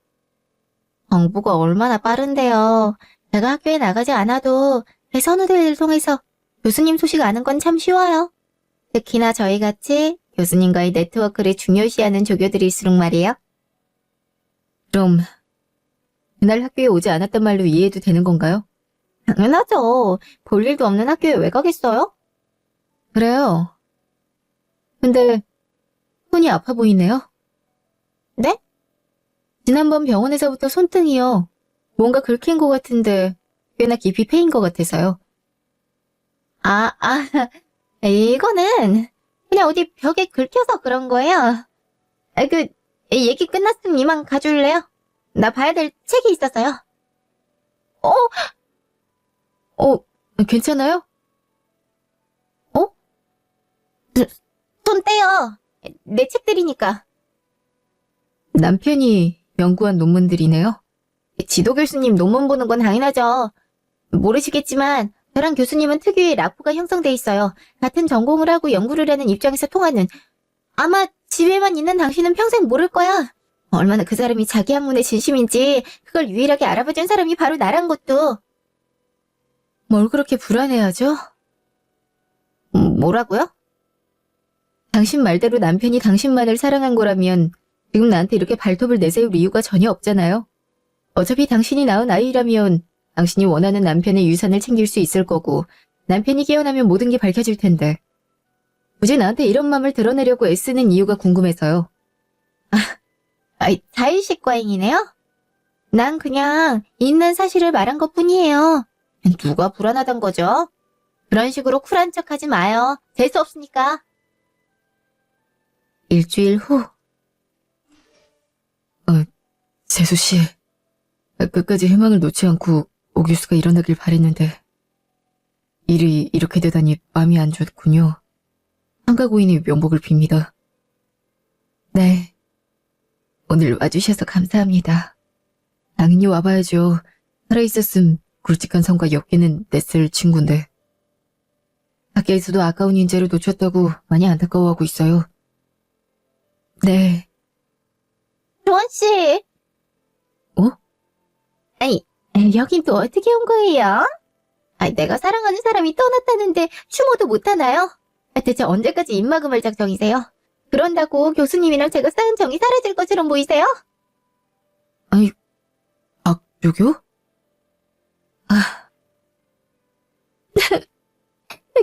정보가 얼마나 빠른데요. 제가 학교에 나가지 않아도 제 선후배를 통해서 교수님 소식 아는 건 참 쉬워요. 특히나 저희같이 교수님과의 네트워크를 중요시하는 조교들일수록 말이에요. 그럼 그날 학교에 오지 않았단 말로 이해해도 되는 건가요? 당연하죠. 볼 일도 없는 학교에 왜 가겠어요? 그래요. 근데 손이 아파 보이네요. 네? 지난번 병원에서부터 손등이요. 뭔가 긁힌 것 같은데 꽤나 깊이 패인 것 같아서요. 이거는 그냥 어디 벽에 긁혀서 그런 거예요. 얘기 끝났으면 이만 가줄래요? 나 봐야 될 책이 있어서요. 괜찮아요? 손 떼요. 내 책들이니까. 남편이 연구한 논문들이네요. 지도 교수님 논문 보는 건 당연하죠. 모르시겠지만 저랑 교수님은 특유의 라포가 형성돼 있어요. 같은 전공을 하고 연구를 하는 입장에서 통하는 아마 집에만 있는 당신은 평생 모를 거야. 얼마나 그 사람이 자기 학문에 진심인지 그걸 유일하게 알아봐준 사람이 바로 나란 것도. 뭘 그렇게 불안해하죠? 뭐라고요? 당신 말대로 남편이 당신만을 사랑한 거라면 지금 나한테 이렇게 발톱을 내세울 이유가 전혀 없잖아요. 어차피 당신이 낳은 아이라면 당신이 원하는 남편의 유산을 챙길 수 있을 거고 남편이 깨어나면 모든 게 밝혀질 텐데 굳이 나한테 이런 맘을 드러내려고 애쓰는 이유가 궁금해서요. 자의식 과잉이네요? 난 그냥 있는 사실을 말한 것뿐이에요. 누가 불안하단 거죠? 그런 식으로 쿨한 척 하지 마요. 재수 없으니까. 일주일 후. 재수씨. 끝까지 희망을 놓지 않고 오 교수가 일어나길 바랬는데 일이 이렇게 되다니 마음이 안 좋군요. 한가고인의 명복을 빕니다. 네. 오늘 와주셔서 감사합니다. 당연히 와봐야죠. 살아있었음 굵직한 성과 엮이는 냈을 친구인데. 밖에서도 아까운 인재를 놓쳤다고 많이 안타까워하고 있어요. 네. 조원씨! 어? 아니, 여긴 또 어떻게 온 거예요? 내가 사랑하는 사람이 떠났다는데 추모도 못하나요? 대체 언제까지 입막음할 작정이세요? 그런다고 교수님이랑 제가 쌓은 정이 사라질 것처럼 보이세요? 아니, 박조교?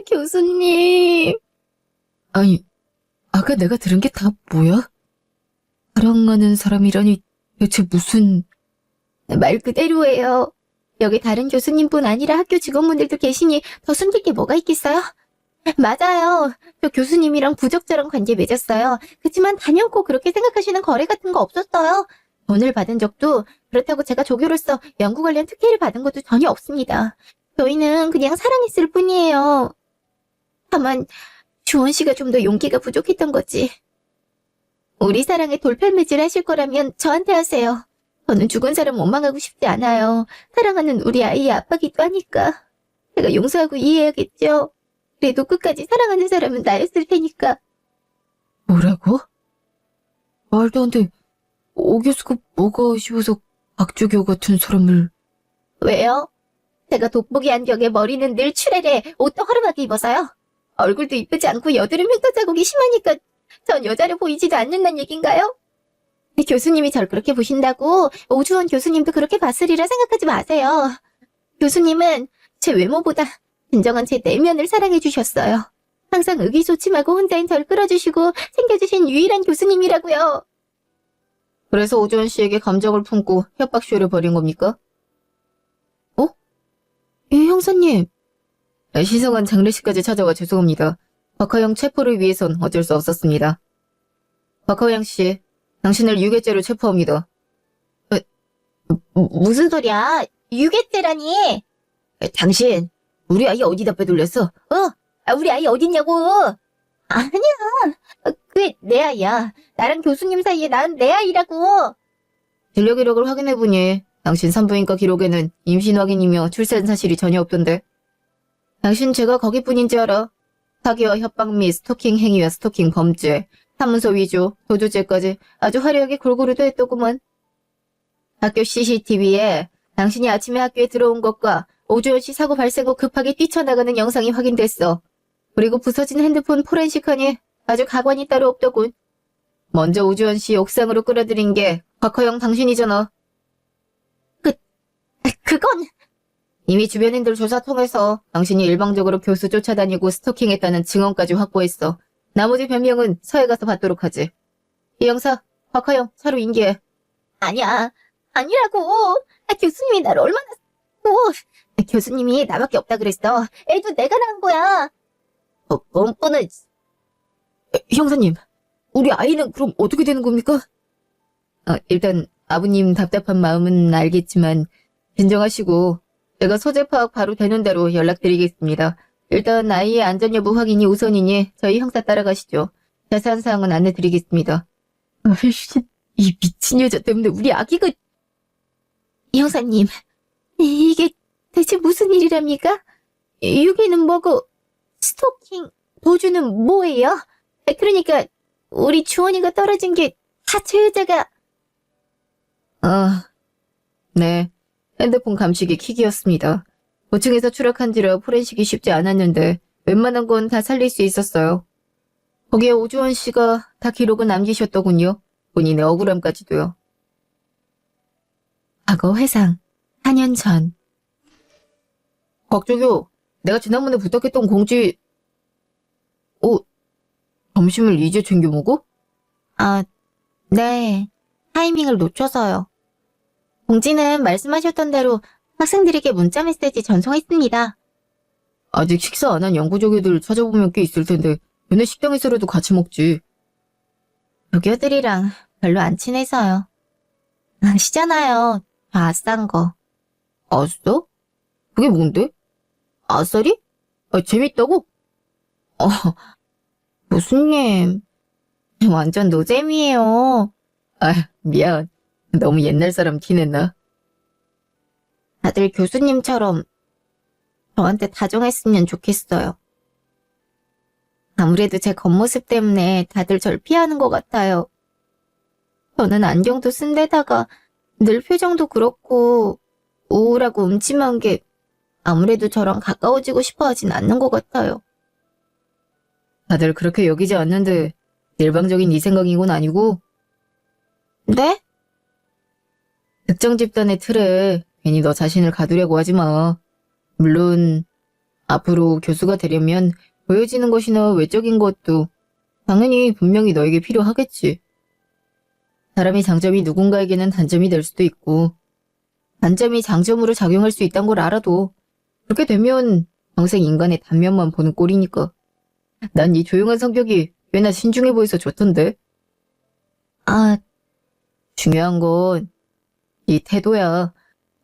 교수님. 아니, 아까 내가 들은 게 다 뭐야? 사랑하는 사람이라니 대체 무슨... 말 그대로예요. 여기 다른 교수님뿐 아니라 학교 직원분들도 계시니 더 숨길 게 뭐가 있겠어요? 맞아요. 저 교수님이랑 부적절한 관계 맺었어요. 그치만 단연코 그렇게 생각하시는 거래 같은 거 없었어요. 돈을 받은 적도 그렇다고 제가 조교로서 연구 관련 특혜를 받은 것도 전혀 없습니다. 저희는 그냥 사랑했을 뿐이에요. 다만 주원 씨가 좀 더 용기가 부족했던 거지. 우리 사랑에 돌팔매질 하실 거라면 저한테 하세요. 저는 죽은 사람 원망하고 싶지 않아요. 사랑하는 우리 아이의 아빠기도 하니까. 제가 용서하고 이해해야겠죠. 그래도 끝까지 사랑하는 사람은 나였을 테니까. 뭐라고? 말도 안 돼. 오 교수가 뭐가 아쉬워서 박주교 같은 사람을... 왜요? 제가 돋보기 안경에 머리는 늘 추레레, 옷도 허름하게 입어서요. 얼굴도 이쁘지 않고 여드름 흉터 자국이 심하니까 전 여자로 보이지도 않는다는 얘긴가요? 교수님이 절 그렇게 보신다고 오주원 교수님도 그렇게 봤으리라 생각하지 마세요. 교수님은 제 외모보다 진정한 제 내면을 사랑해 주셨어요. 항상 의기소침하고 혼자인 절 끌어주시고 챙겨주신 유일한 교수님이라고요. 그래서 오주원 씨에게 감정을 품고 협박쇼를 벌인 겁니까? 예, 형사님. 시성한 장례식까지 찾아와 죄송합니다. 박하영 체포를 위해선 어쩔 수 없었습니다. 박하영 씨, 당신을 유괴죄로 체포합니다. 무슨 소리야? 유괴죄라니? 당신, 우리 아이 어디다 빼돌렸어? 우리 아이 어딨냐고? 아니야. 그게 내 아이야. 나랑 교수님 사이에 난 내 아이라고. 진료 기록을 확인해보니 당신 산부인과 기록에는 임신 확인이며 출산 사실이 전혀 없던데. 당신 제가 거기뿐인지 알아. 사기와 협박 및 스토킹 행위와 스토킹 범죄, 사문서 위조, 도주죄까지 아주 화려하게 골고루도 했더구먼. 학교 CCTV에 당신이 아침에 학교에 들어온 것과 오주원 씨 사고 발생 후 급하게 뛰쳐나가는 영상이 확인됐어. 그리고 부서진 핸드폰 포렌식하니 아주 가관이 따로 없더군. 먼저 오주원 씨 옥상으로 끌어들인 게 박하영 당신이잖아. 그건... 이미 주변인들 조사 통해서 당신이 일방적으로 교수 쫓아다니고 스토킹했다는 증언까지 확보했어. 나머지 변명은 서해 가서 받도록 하지. 이 형사, 박하영, 차로 인계해. 아니야, 아니라고. 교수님이 나를 얼마나... 교수님이 나밖에 없다 그랬어. 애도 내가 낳은 거야. 뻔뻔해. 형사님, 우리 아이는 그럼 어떻게 되는 겁니까? 일단 아버님 답답한 마음은 알겠지만 진정하시고 제가 소재 파악 바로 되는 대로 연락드리겠습니다. 일단 아이의 안전 여부 확인이 우선이니 저희 형사 따라가시죠. 자세한 사항은 안내드리겠습니다. 아이씨, 이 미친 여자 때문에 우리 아기가... 형사님, 이게 대체 무슨 일이랍니까? 유괴는 뭐고 스토킹, 도주는 뭐예요? 그러니까 우리 주원이가 떨어진 게 다 저 여자가. 아, 네. 핸드폰 감식이 킥이었습니다. 고층에서 추락한지라 포렌식이 쉽지 않았는데 웬만한 건 다 살릴 수 있었어요. 거기에 오주원 씨가 다 기록을 남기셨더군요. 본인의 억울함까지도요. 과거 회상, 4년 전. 곽조교, 내가 지난번에 부탁했던 공지... 점심을 이제 챙겨 먹어? 아, 네. 타이밍을 놓쳐서요. 공지는 말씀하셨던 대로 학생들에게 문자 메시지 전송했습니다. 아직 식사 안 한 연구조교들 찾아보면 꽤 있을 텐데 얘네 식당에서라도 같이 먹지. 조교들이랑 별로 안 친해서요. 아시잖아요. 저 아싼 거. 아싸? 그게 뭔데? 아싸리? 재밌다고? 어, 교수님. 완전 노잼이에요. 미안. 너무 옛날 사람 티냈나? 다들 교수님처럼 저한테 다정했으면 좋겠어요. 아무래도 제 겉모습 때문에 다들 절 피하는 것 같아요. 저는 안경도 쓴 데다가 늘 표정도 그렇고 우울하고 음침한 게 아무래도 저랑 가까워지고 싶어 하진 않는 것 같아요. 다들 그렇게 여기지 않는데 일방적인 네 생각이곤 아니고? 네? 특정 집단의 틀에 괜히 너 자신을 가두려고 하지 마. 물론 앞으로 교수가 되려면 보여지는 것이나 외적인 것도 당연히 분명히 너에게 필요하겠지. 사람의 장점이 누군가에게는 단점이 될 수도 있고 단점이 장점으로 작용할 수 있다는 걸 알아도 그렇게 되면 평생 인간의 단면만 보는 꼴이니까. 난 이 조용한 성격이 꽤나 신중해 보여서 좋던데. 중요한 건 이 태도야.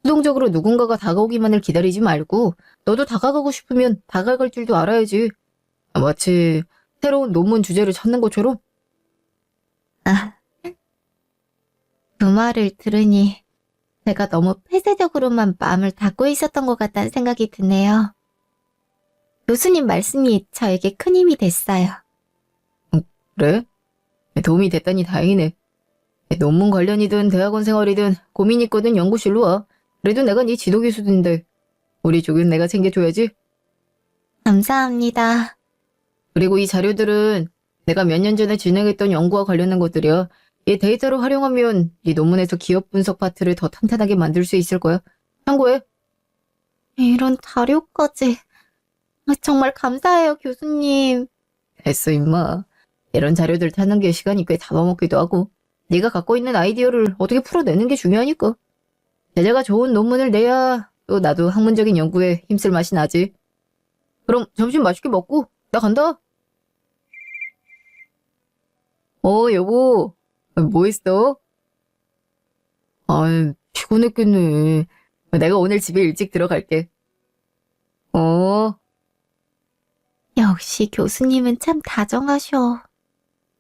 수동적으로 누군가가 다가오기만을 기다리지 말고 너도 다가가고 싶으면 다가갈 줄도 알아야지. 마치 새로운 논문 주제를 찾는 것처럼. 그 말을 들으니 제가 너무 폐쇄적으로만 마음을 닫고 있었던 것 같다는 생각이 드네요. 교수님 말씀이 저에게 큰 힘이 됐어요. 그래? 도움이 됐다니 다행이네. 논문 관련이든 대학원 생활이든 고민 있거든 연구실로 와. 그래도 내가 네 지도 교수인데 우리 쪽은 내가 챙겨줘야지. 감사합니다. 그리고 이 자료들은 내가 몇 년 전에 진행했던 연구와 관련된 것들이야. 이 데이터를 활용하면 네 논문에서 기업 분석 파트를 더 탄탄하게 만들 수 있을 거야. 참고해. 이런 자료까지. 정말 감사해요, 교수님. 됐어, 임마. 이런 자료들 찾는 게 시간이 꽤 잡아먹기도 하고 네가 갖고 있는 아이디어를 어떻게 풀어내는 게 중요하니까. 제자가 좋은 논문을 내야 또 나도 학문적인 연구에 힘쓸 맛이 나지. 그럼 점심 맛있게 먹고 나 간다. 여보. 뭐 했어? 피곤했겠네. 내가 오늘 집에 일찍 들어갈게. 역시 교수님은 참 다정하셔.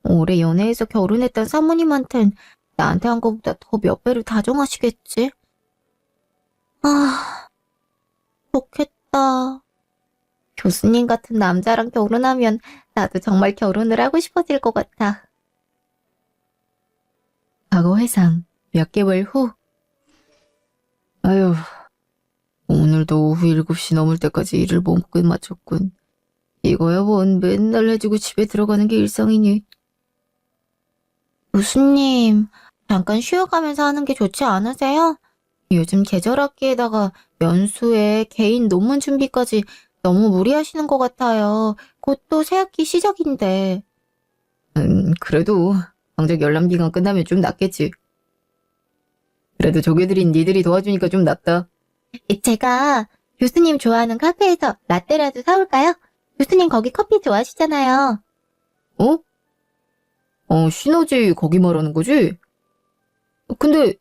올해 연애해서 결혼했던 사모님한텐 나한테 한 것보다 더 몇 배로 다정하시겠지? 좋겠다. 교수님 같은 남자랑 결혼하면 나도 정말 결혼을 하고 싶어질 것 같아. 과거 회상 몇 개월 후. 오늘도 오후 7시 넘을 때까지 일을 못 끝마쳤군. 이거야 뭔 맨날 해주고 집에 들어가는 게 일상이니. 교수님, 잠깐 쉬어가면서 하는 게 좋지 않으세요? 요즘 계절학기에다가 연수에 개인 논문 준비까지 너무 무리하시는 것 같아요. 곧 또 새학기 시작인데. 그래도 정작 열람기간 끝나면 좀 낫겠지. 그래도 조교들인 니들이 도와주니까 좀 낫다. 제가 교수님 좋아하는 카페에서 라떼라도 사올까요? 교수님 거기 커피 좋아하시잖아요. 시너지 거기 말하는 거지? 근데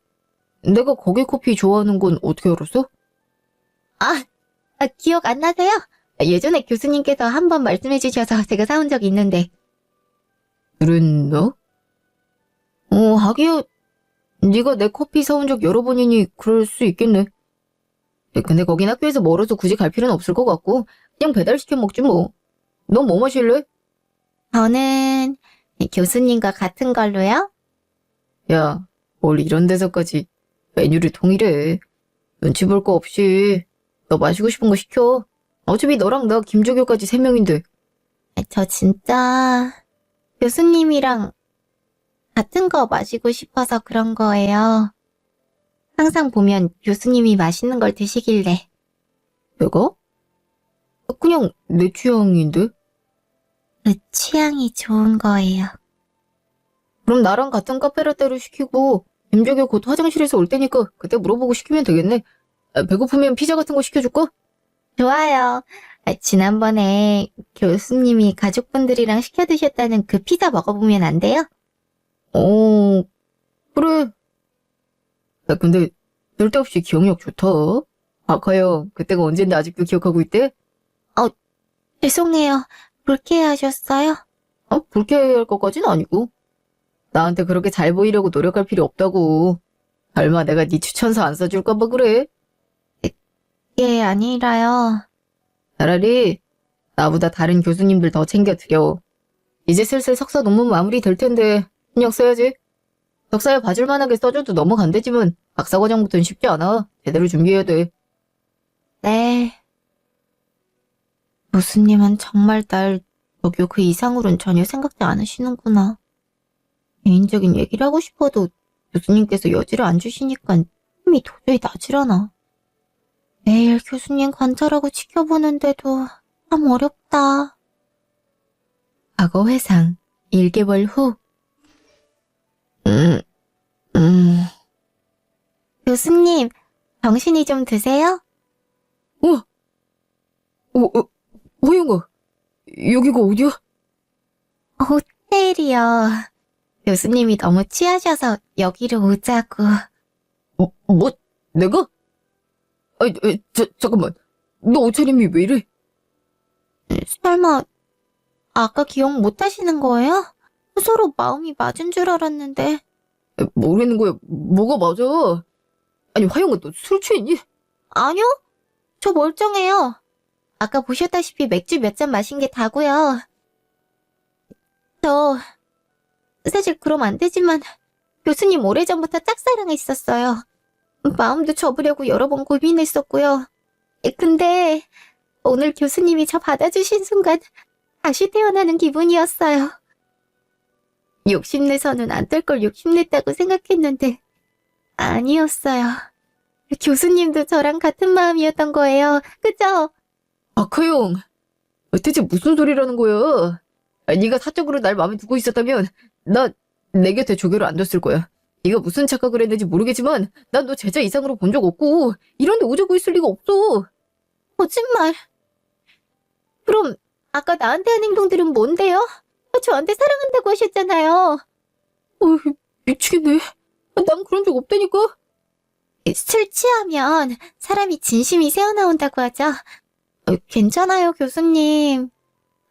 내가 거기 커피 좋아하는 건 어떻게 알았어? 기억 안 나세요? 예전에 교수님께서 한번 말씀해 주셔서 제가 사온 적이 있는데. 그랬나? 하기야 네가 내 커피 사온 적 여러 번이니 그럴 수 있겠네. 근데 거긴 학교에서 멀어서 굳이 갈 필요는 없을 것 같고 그냥 배달시켜 먹지 뭐. 넌 뭐 마실래? 저는 교수님과 같은 걸로요? 야, 뭘 이런 데서까지 메뉴를 통일해. 눈치 볼 거 없이 너 마시고 싶은 거 시켜. 어차피 너랑 나 김조교까지 3명인데. 저 진짜 교수님이랑 같은 거 마시고 싶어서 그런 거예요. 항상 보면 교수님이 맛있는 걸 드시길래. 내가? 그냥 내 취향인데? 그 취향이 좋은 거예요. 그럼 나랑 같은 카페라떼로 시키고 김조교 곧 화장실에서 올 테니까 그때 물어보고 시키면 되겠네. 배고프면 피자 같은 거 시켜줄까? 좋아요. 지난번에 교수님이 가족분들이랑 시켜 드셨다는 그 피자 먹어보면 안 돼요? 그래. 야, 근데 쓸데없이 기억력 좋다. 아카야, 그때가 언젠데 아직도 기억하고 있대? 죄송해요. 불쾌하셨어요? 불쾌할 것까진 아니고. 나한테 그렇게 잘 보이려고 노력할 필요 없다고. 설마 내가 네 추천서 안 써줄까봐 그래? 예, 아니라요. 차라리 나보다 다른 교수님들 더 챙겨드려. 이제 슬슬 석사 논문 마무리 될 텐데 신경 써야지. 석사에 봐줄 만하게 써줘도 넘어간대지만 박사과정부터는 쉽지 않아. 제대로 준비해야 돼. 네. 교수님은 정말 날 조교 그 이상으로는 전혀 생각지 않으시는구나. 개인적인 얘기를 하고 싶어도 교수님께서 여지를 안 주시니까 힘이 도저히 나질 않아. 매일 교수님 관찰하고 지켜보는데도 참 어렵다. 과거 회상 1개월 후. 음, 교수님, 정신이 좀 드세요? 호영아, 여기가 어디야? 호텔이요. 교수님이 너무 취하셔서 여기로 오자고. 뭐? 내가? 잠깐만. 너 옷차림이 왜 이래? 설마 아까 기억 못 하시는 거예요? 서로 마음이 맞은 줄 알았는데. 모르는 거야. 뭐가 맞아? 아니, 화영아, 너 술 취했니? 아니요? 저 멀쩡해요. 아까 보셨다시피 맥주 몇 잔 마신 게 다고요. 저 사실 그럼 안 되지만 교수님 오래전부터 짝사랑했었어요. 마음도 접으려고 여러 번 고민했었고요. 근데 오늘 교수님이 저 받아주신 순간 다시 태어나는 기분이었어요. 욕심내서는 안 될 걸 욕심냈다고 생각했는데 아니었어요. 교수님도 저랑 같은 마음이었던 거예요. 그죠? 아카영, 대체 무슨 소리라는 거야? 네가 사적으로 날 마음에 두고 있었다면 내 곁에 조교를 안 뒀을 거야. 네가 무슨 착각을 했는지 모르겠지만 난 너 제자 이상으로 본 적 없고 이런 데 오자고 있을 리가 없어. 거짓말. 그럼 아까 나한테 한 행동들은 뭔데요? 저한테 사랑한다고 하셨잖아요. 미치겠네. 난 그런 적 없다니까. 술 취하면 사람이 진심이 새어나온다고 하죠. 괜찮아요, 교수님.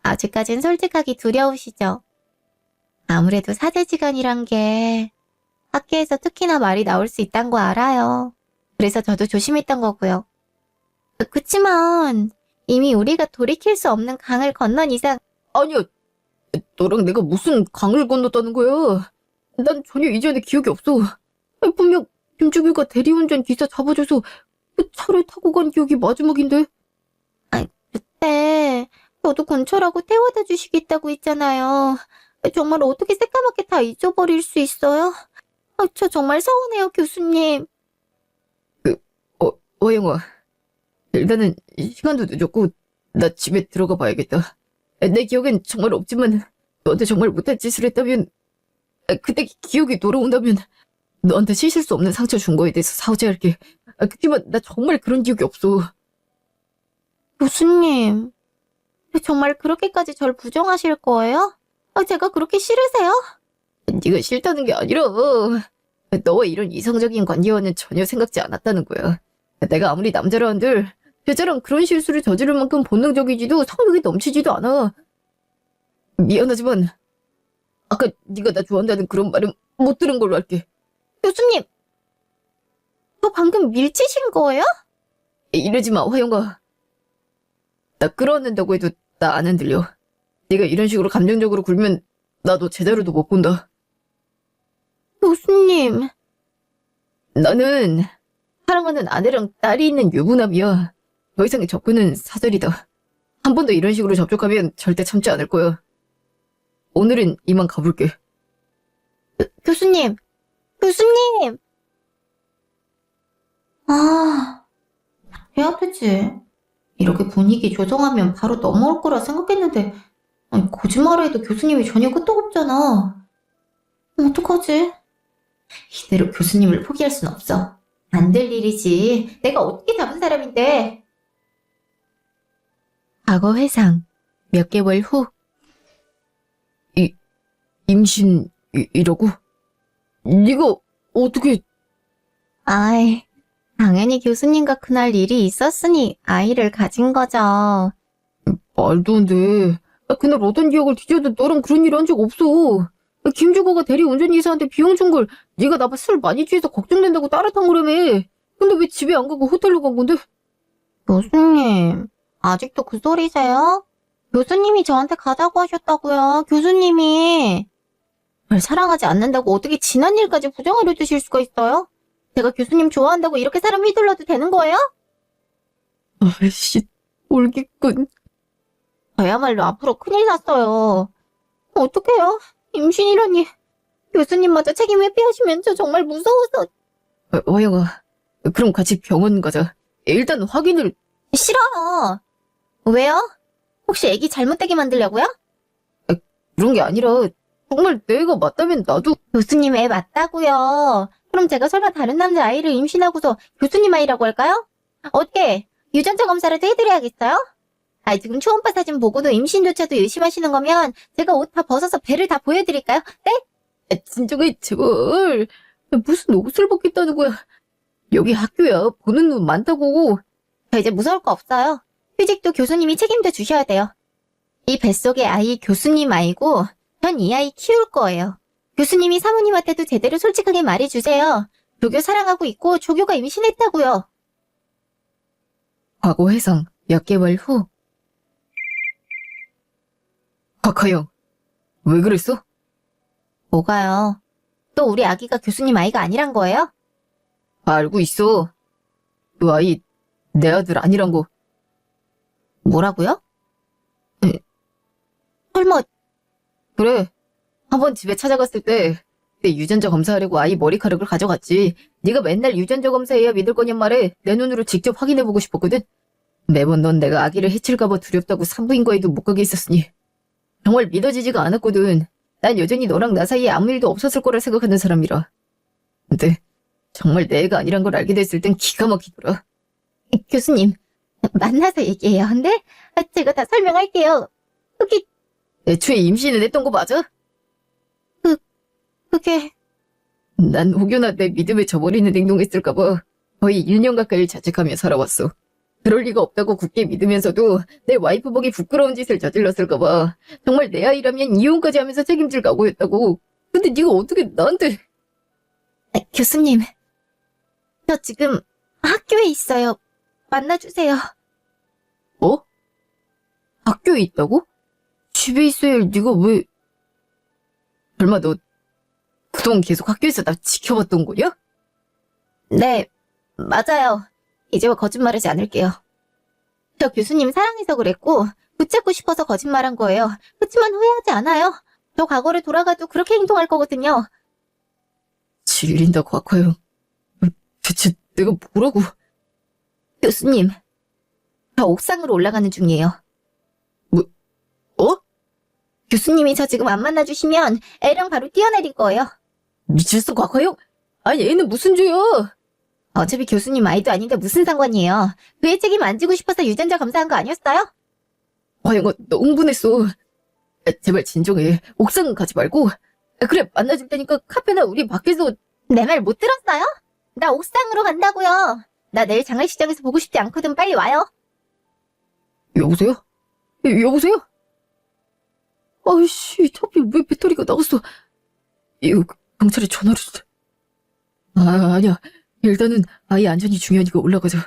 아직까진 솔직하기 두려우시죠? 아무래도 사제지간이란 게 학교에서 특히나 말이 나올 수 있단 거 알아요. 그래서 저도 조심했던 거고요. 그치만 이미 우리가 돌이킬 수 없는 강을 건넌 이상 아니야. 너랑 내가 무슨 강을 건넜다는 거야. 난 전혀 이전에 기억이 없어. 분명 김주규가 대리운전 기사 잡아줘서 그 차를 타고 간 기억이 마지막인데. 그때 저도 근처라고 태워다 주시겠다고 했잖아요. 정말 어떻게 새까맣게 다 잊어버릴 수 있어요? 저 정말 서운해요, 교수님. 화영아, 일단은 시간도 늦었고 나 집에 들어가 봐야겠다. 내 기억엔 정말 없지만 너한테 정말 못한 짓을 했다면, 그때 기억이 돌아온다면 너한테 씻을 수 없는 상처 준 거에 대해서 사죄할게. 그렇지만 나 정말 그런 기억이 없어. 교수님, 정말 그렇게까지 절 부정하실 거예요? 제가 그렇게 싫으세요? 네가 싫다는 게 아니라 너와 이런 이성적인 관계와는 전혀 생각지 않았다는 거야. 내가 아무리 남자라 한들 여자랑 그런 실수를 저지를 만큼 본능적이지도 성욕이 넘치지도 않아. 미안하지만 아까 네가 나 좋아한다는 그런 말은 못 들은 걸로 할게. 교수님, 저 방금 밀치신 거예요? 이러지 마, 화영아. 나 끌어안는다고 해도 나 안 흔들려. 네가 이런 식으로 감정적으로 굴면 나도 제대로도 못 본다. 교수님. 나는 사랑하는 아내랑 딸이 있는 유부남이야. 더 이상의 접근은 사절이다. 한 번 더 이런 식으로 접촉하면 절대 참지 않을 거야. 오늘은 이만 가볼게. 교수님. 교수님. 아, 해야 되지. 이렇게 분위기 조정하면 바로 넘어올 거라 생각했는데, 아니, 거짓말을 해도 교수님이 전혀 끄떡없잖아. 어떡하지? 이대로 교수님을 포기할 순 없어. 안 될 일이지. 내가 어떻게 잡은 사람인데. 과거 회상. 몇 개월 후. 임신이라고? 네가 어떻게... 아이, 당연히 교수님과 그날 일이 있었으니 아이를 가진 거죠. 말도 안 돼. 그날 어떤 기억을 뒤져도 너랑 그런 일 한 적 없어. 김주거가 대리 운전기사한테 비용 준 걸 네가 나봐 술 많이 취해서 걱정된다고 따라탄 거라며. 근데 왜 집에 안 가고 호텔로 간 건데? 교수님, 아직도 그 소리세요? 교수님이 저한테 가자고 하셨다고요, 교수님이. 절 사랑하지 않는다고 어떻게 지난 일까지 부정하려 드실 수가 있어요? 제가 교수님 좋아한다고 이렇게 사람 휘둘러도 되는 거예요? 아이씨, 올기꾼. 저야말로 앞으로 큰일 났어요. 어떡해요? 임신이라니. 교수님마저 책임 회피하시면 저 정말 무서워서. 화영아, 그럼 같이 병원 가자. 일단 확인을... 싫어요. 왜요? 혹시 애기 잘못되게 만들려고요? 그런 게 아니라 정말 내가 맞다면 나도... 교수님 애 맞다고요. 그럼 제가 설마 다른 남자 아이를 임신하고서 교수님 아이라고 할까요? 어떻게 유전자 검사라도 해드려야겠어요? 아이 지금 초음파 사진 보고도 임신조차도 의심하시는 거면 제가 옷 다 벗어서 배를 다 보여드릴까요? 네? 진정해 제발. 무슨 옷을 벗겠다는 거야. 여기 학교야. 보는 눈 많다고. 저 이제 무서울 거 없어요. 휴직도 교수님이 책임져 주셔야 돼요. 이 뱃속의 아이 교수님 아이고 전 이 아이 키울 거예요. 교수님이 사모님한테도 제대로 솔직하게 말해주세요. 조교 사랑하고 있고 조교가 임신했다고요. 과거 회상 몇 개월 후. 박하영, 왜 그랬어? 뭐가요? 또 우리 아기가 교수님 아이가 아니란 거예요? 알고 있어. 그 아이 내 아들 아니란 거. 뭐라고요? 에. 설마 그래. 한번 집에 찾아갔을 때 내 유전자 검사하려고 아이 머리카락을 가져갔지. 네가 맨날 유전자 검사해야 믿을 거냔 말에 내 눈으로 직접 확인해보고 싶었거든. 매번 넌 내가 아기를 해칠까봐 두렵다고 산부인과에도 못 가게 있었으니 정말 믿어지지가 않았거든. 난 여전히 너랑 나 사이에 아무 일도 없었을 거라 생각하는 사람이라. 근데 정말 내 애가 아니란 걸 알게 됐을 땐 기가 막히더라. 교수님 만나서 얘기해요. 근데 제가 다 설명할게요. 애초에 임신을 했던 거 맞아? 그게 난 혹여나 내 믿음에 저버리는 행동했을까봐 거의 1년 가까이 자책하며 살아왔어. 그럴 리가 없다고 굳게 믿으면서도 내 와이프복이 부끄러운 짓을 저질렀을까봐 정말 내 아이라면 이혼까지 하면서 책임질 각오였다고. 근데 네가 어떻게 나한테... 교수님 저 지금 학교에 있어요. 만나주세요. 뭐? 학교에 있다고? 집에 있어야 할 네가 왜... 설마 너 그동안 계속 학교에서 나 지켜봤던 거냐? 네 맞아요. 이제와 거짓말하지 않을게요. 저 교수님 사랑해서 그랬고 붙잡고 싶어서 거짓말한 거예요. 그렇지만 후회하지 않아요. 저 과거를 돌아가도 그렇게 행동할 거거든요. 질린다 곽화영. 대체 내가 뭐라고... 교수님 저 옥상으로 올라가는 중이에요. 어? 교수님이 저 지금 안 만나주시면 애랑 바로 뛰어내릴 거예요. 미쳤어 곽화영? 아니 애는 무슨 죄야? 어차피 교수님 아이도 아닌데 무슨 상관이에요. 그의 책임 안 지고 싶어서 유전자 검사한 거 아니었어요? 화영아 너 흥분했어. 제발 진정해. 옥상은 가지 말고. 그래 만나줄 테니까 카페나 우리 밖에서... 내 말 못 들었어요? 나 옥상으로 간다고요. 나 내일 장례식장에서 보고 싶지 않거든. 빨리 와요. 여보세요? 여보세요? 아이씨 하필 왜 배터리가 나갔어. 이거 경찰에 전화를... 아니야. 일단은 아이 안전이 중요하니까 올라가자.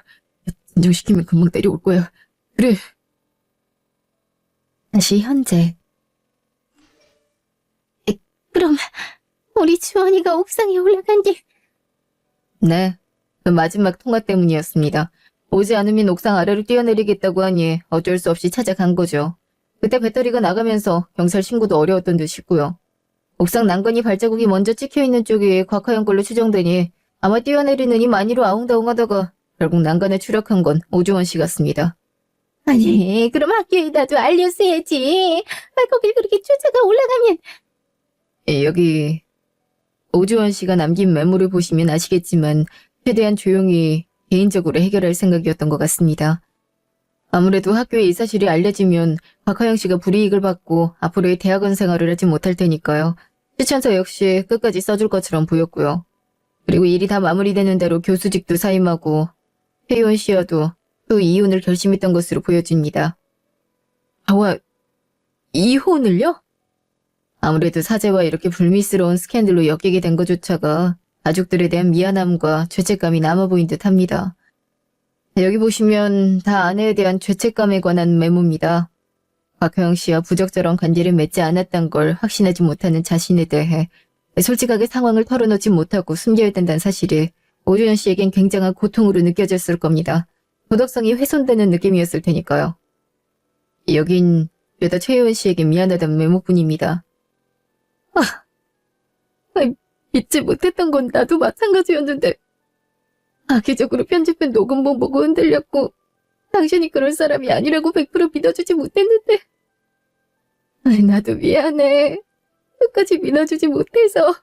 진정시키면 금방 내려올 거야. 그래. 다시 현재. 그럼 우리 주원이가 옥상에 올라간 게 네, 그 마지막 통화 때문이었습니다. 오지 않으면 옥상 아래로 뛰어내리겠다고 하니 어쩔 수 없이 찾아간 거죠. 그때 배터리가 나가면서 경찰 신고도 어려웠던 듯 싶고요. 옥상 난간이 발자국이 먼저 찍혀있는 쪽이 곽하영 걸로 추정되니 아마 뛰어내리는 이 만이로 아웅다웅하다가 결국 난간에 추락한 건 오주원 씨 같습니다. 아니 그럼 학교에다도 알렸어야지. 거길 그렇게 쫓아가 올라가면 여기 오주원 씨가 남긴 메모를 보시면 아시겠지만 최대한 조용히 개인적으로 해결할 생각이었던 것 같습니다. 아무래도 학교에 이 사실이 알려지면 곽하영 씨가 불이익을 받고 앞으로의 대학원 생활을 하지 못할 테니까요. 추천서 역시 끝까지 써줄 것처럼 보였고요. 그리고 일이 다 마무리되는 대로 교수직도 사임하고 혜원 씨와도 또 이혼을 결심했던 것으로 보여집니다. 와, 이혼을요? 아무래도 사제와 이렇게 불미스러운 스캔들로 엮이게 된 것조차가 가족들에 대한 미안함과 죄책감이 남아 보인 듯 합니다. 여기 보시면 다 아내에 대한 죄책감에 관한 메모입니다. 곽하영 씨와 부적절한 관계를 맺지 않았던 걸 확신하지 못하는 자신에 대해 솔직하게 상황을 털어놓지 못하고 숨겨야 된다는 사실이 오주연 씨에겐 굉장한 고통으로 느껴졌을 겁니다. 도덕성이 훼손되는 느낌이었을 테니까요. 여긴 죄다 최혜원 씨에게 미안하다는 메모뿐입니다. 믿지 못했던 건 나도 마찬가지였는데 악의적으로 편집한 녹음본 보고 흔들렸고 당신이 그럴 사람이 아니라고 100% 믿어주지 못했는데 나도 미안해. 끝까지 믿어주지 못해서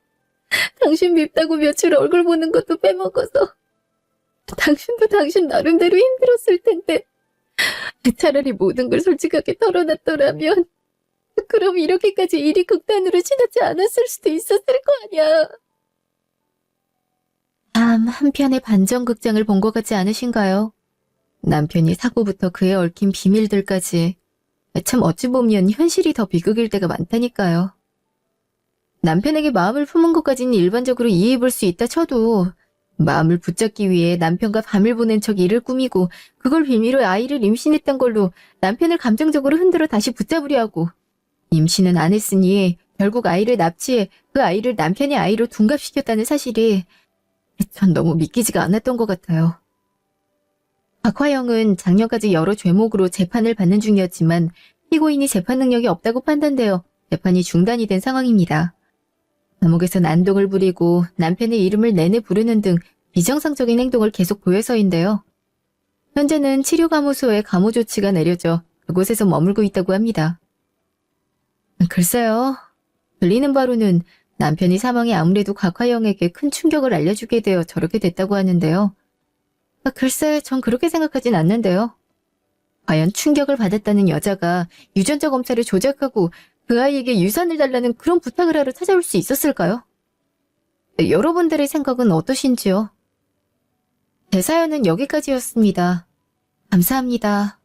당신 밉다고 며칠 얼굴 보는 것도 빼먹어서 당신도 당신 나름대로 힘들었을 텐데 차라리 모든 걸 솔직하게 털어놨더라면 그럼 이렇게까지 일이 극단으로 치닫지 않았을 수도 있었을 거 아니야. 한편의 반전극장을 본 것 같지 않으신가요? 남편이 사고부터 그에 얽힌 비밀들까지 참 어찌 보면 현실이 더 비극일 때가 많다니까요. 남편에게 마음을 품은 것까지는 일반적으로 이해해볼 수 있다 쳐도 마음을 붙잡기 위해 남편과 밤을 보낸 척 일을 꾸미고 그걸 빌미로 아이를 임신했던 걸로 남편을 감정적으로 흔들어 다시 붙잡으려 하고 임신은 안 했으니 결국 아이를 납치해 그 아이를 남편의 아이로 둔갑시켰다는 사실이 전 너무 믿기지가 않았던 것 같아요. 박화영은 작년까지 여러 죄목으로 재판을 받는 중이었지만 피고인이 재판 능력이 없다고 판단되어 재판이 중단이 된 상황입니다. 감옥에서 난동을 부리고 남편의 이름을 내내 부르는 등 비정상적인 행동을 계속 보여서인데요. 현재는 치료감호소에 감호 조치가 내려져 그곳에서 머물고 있다고 합니다. 글쎄요. 들리는 바로는 남편이 사망에 아무래도 곽화영에게 큰 충격을 알려주게 되어 저렇게 됐다고 하는데요. 글쎄, 전 그렇게 생각하진 않는데요. 과연 충격을 받았다는 여자가 유전자 검사를 조작하고 그 아이에게 유산을 달라는 그런 부탁을 하러 찾아올 수 있었을까요? 여러분들의 생각은 어떠신지요? 제 사연은 여기까지였습니다. 감사합니다.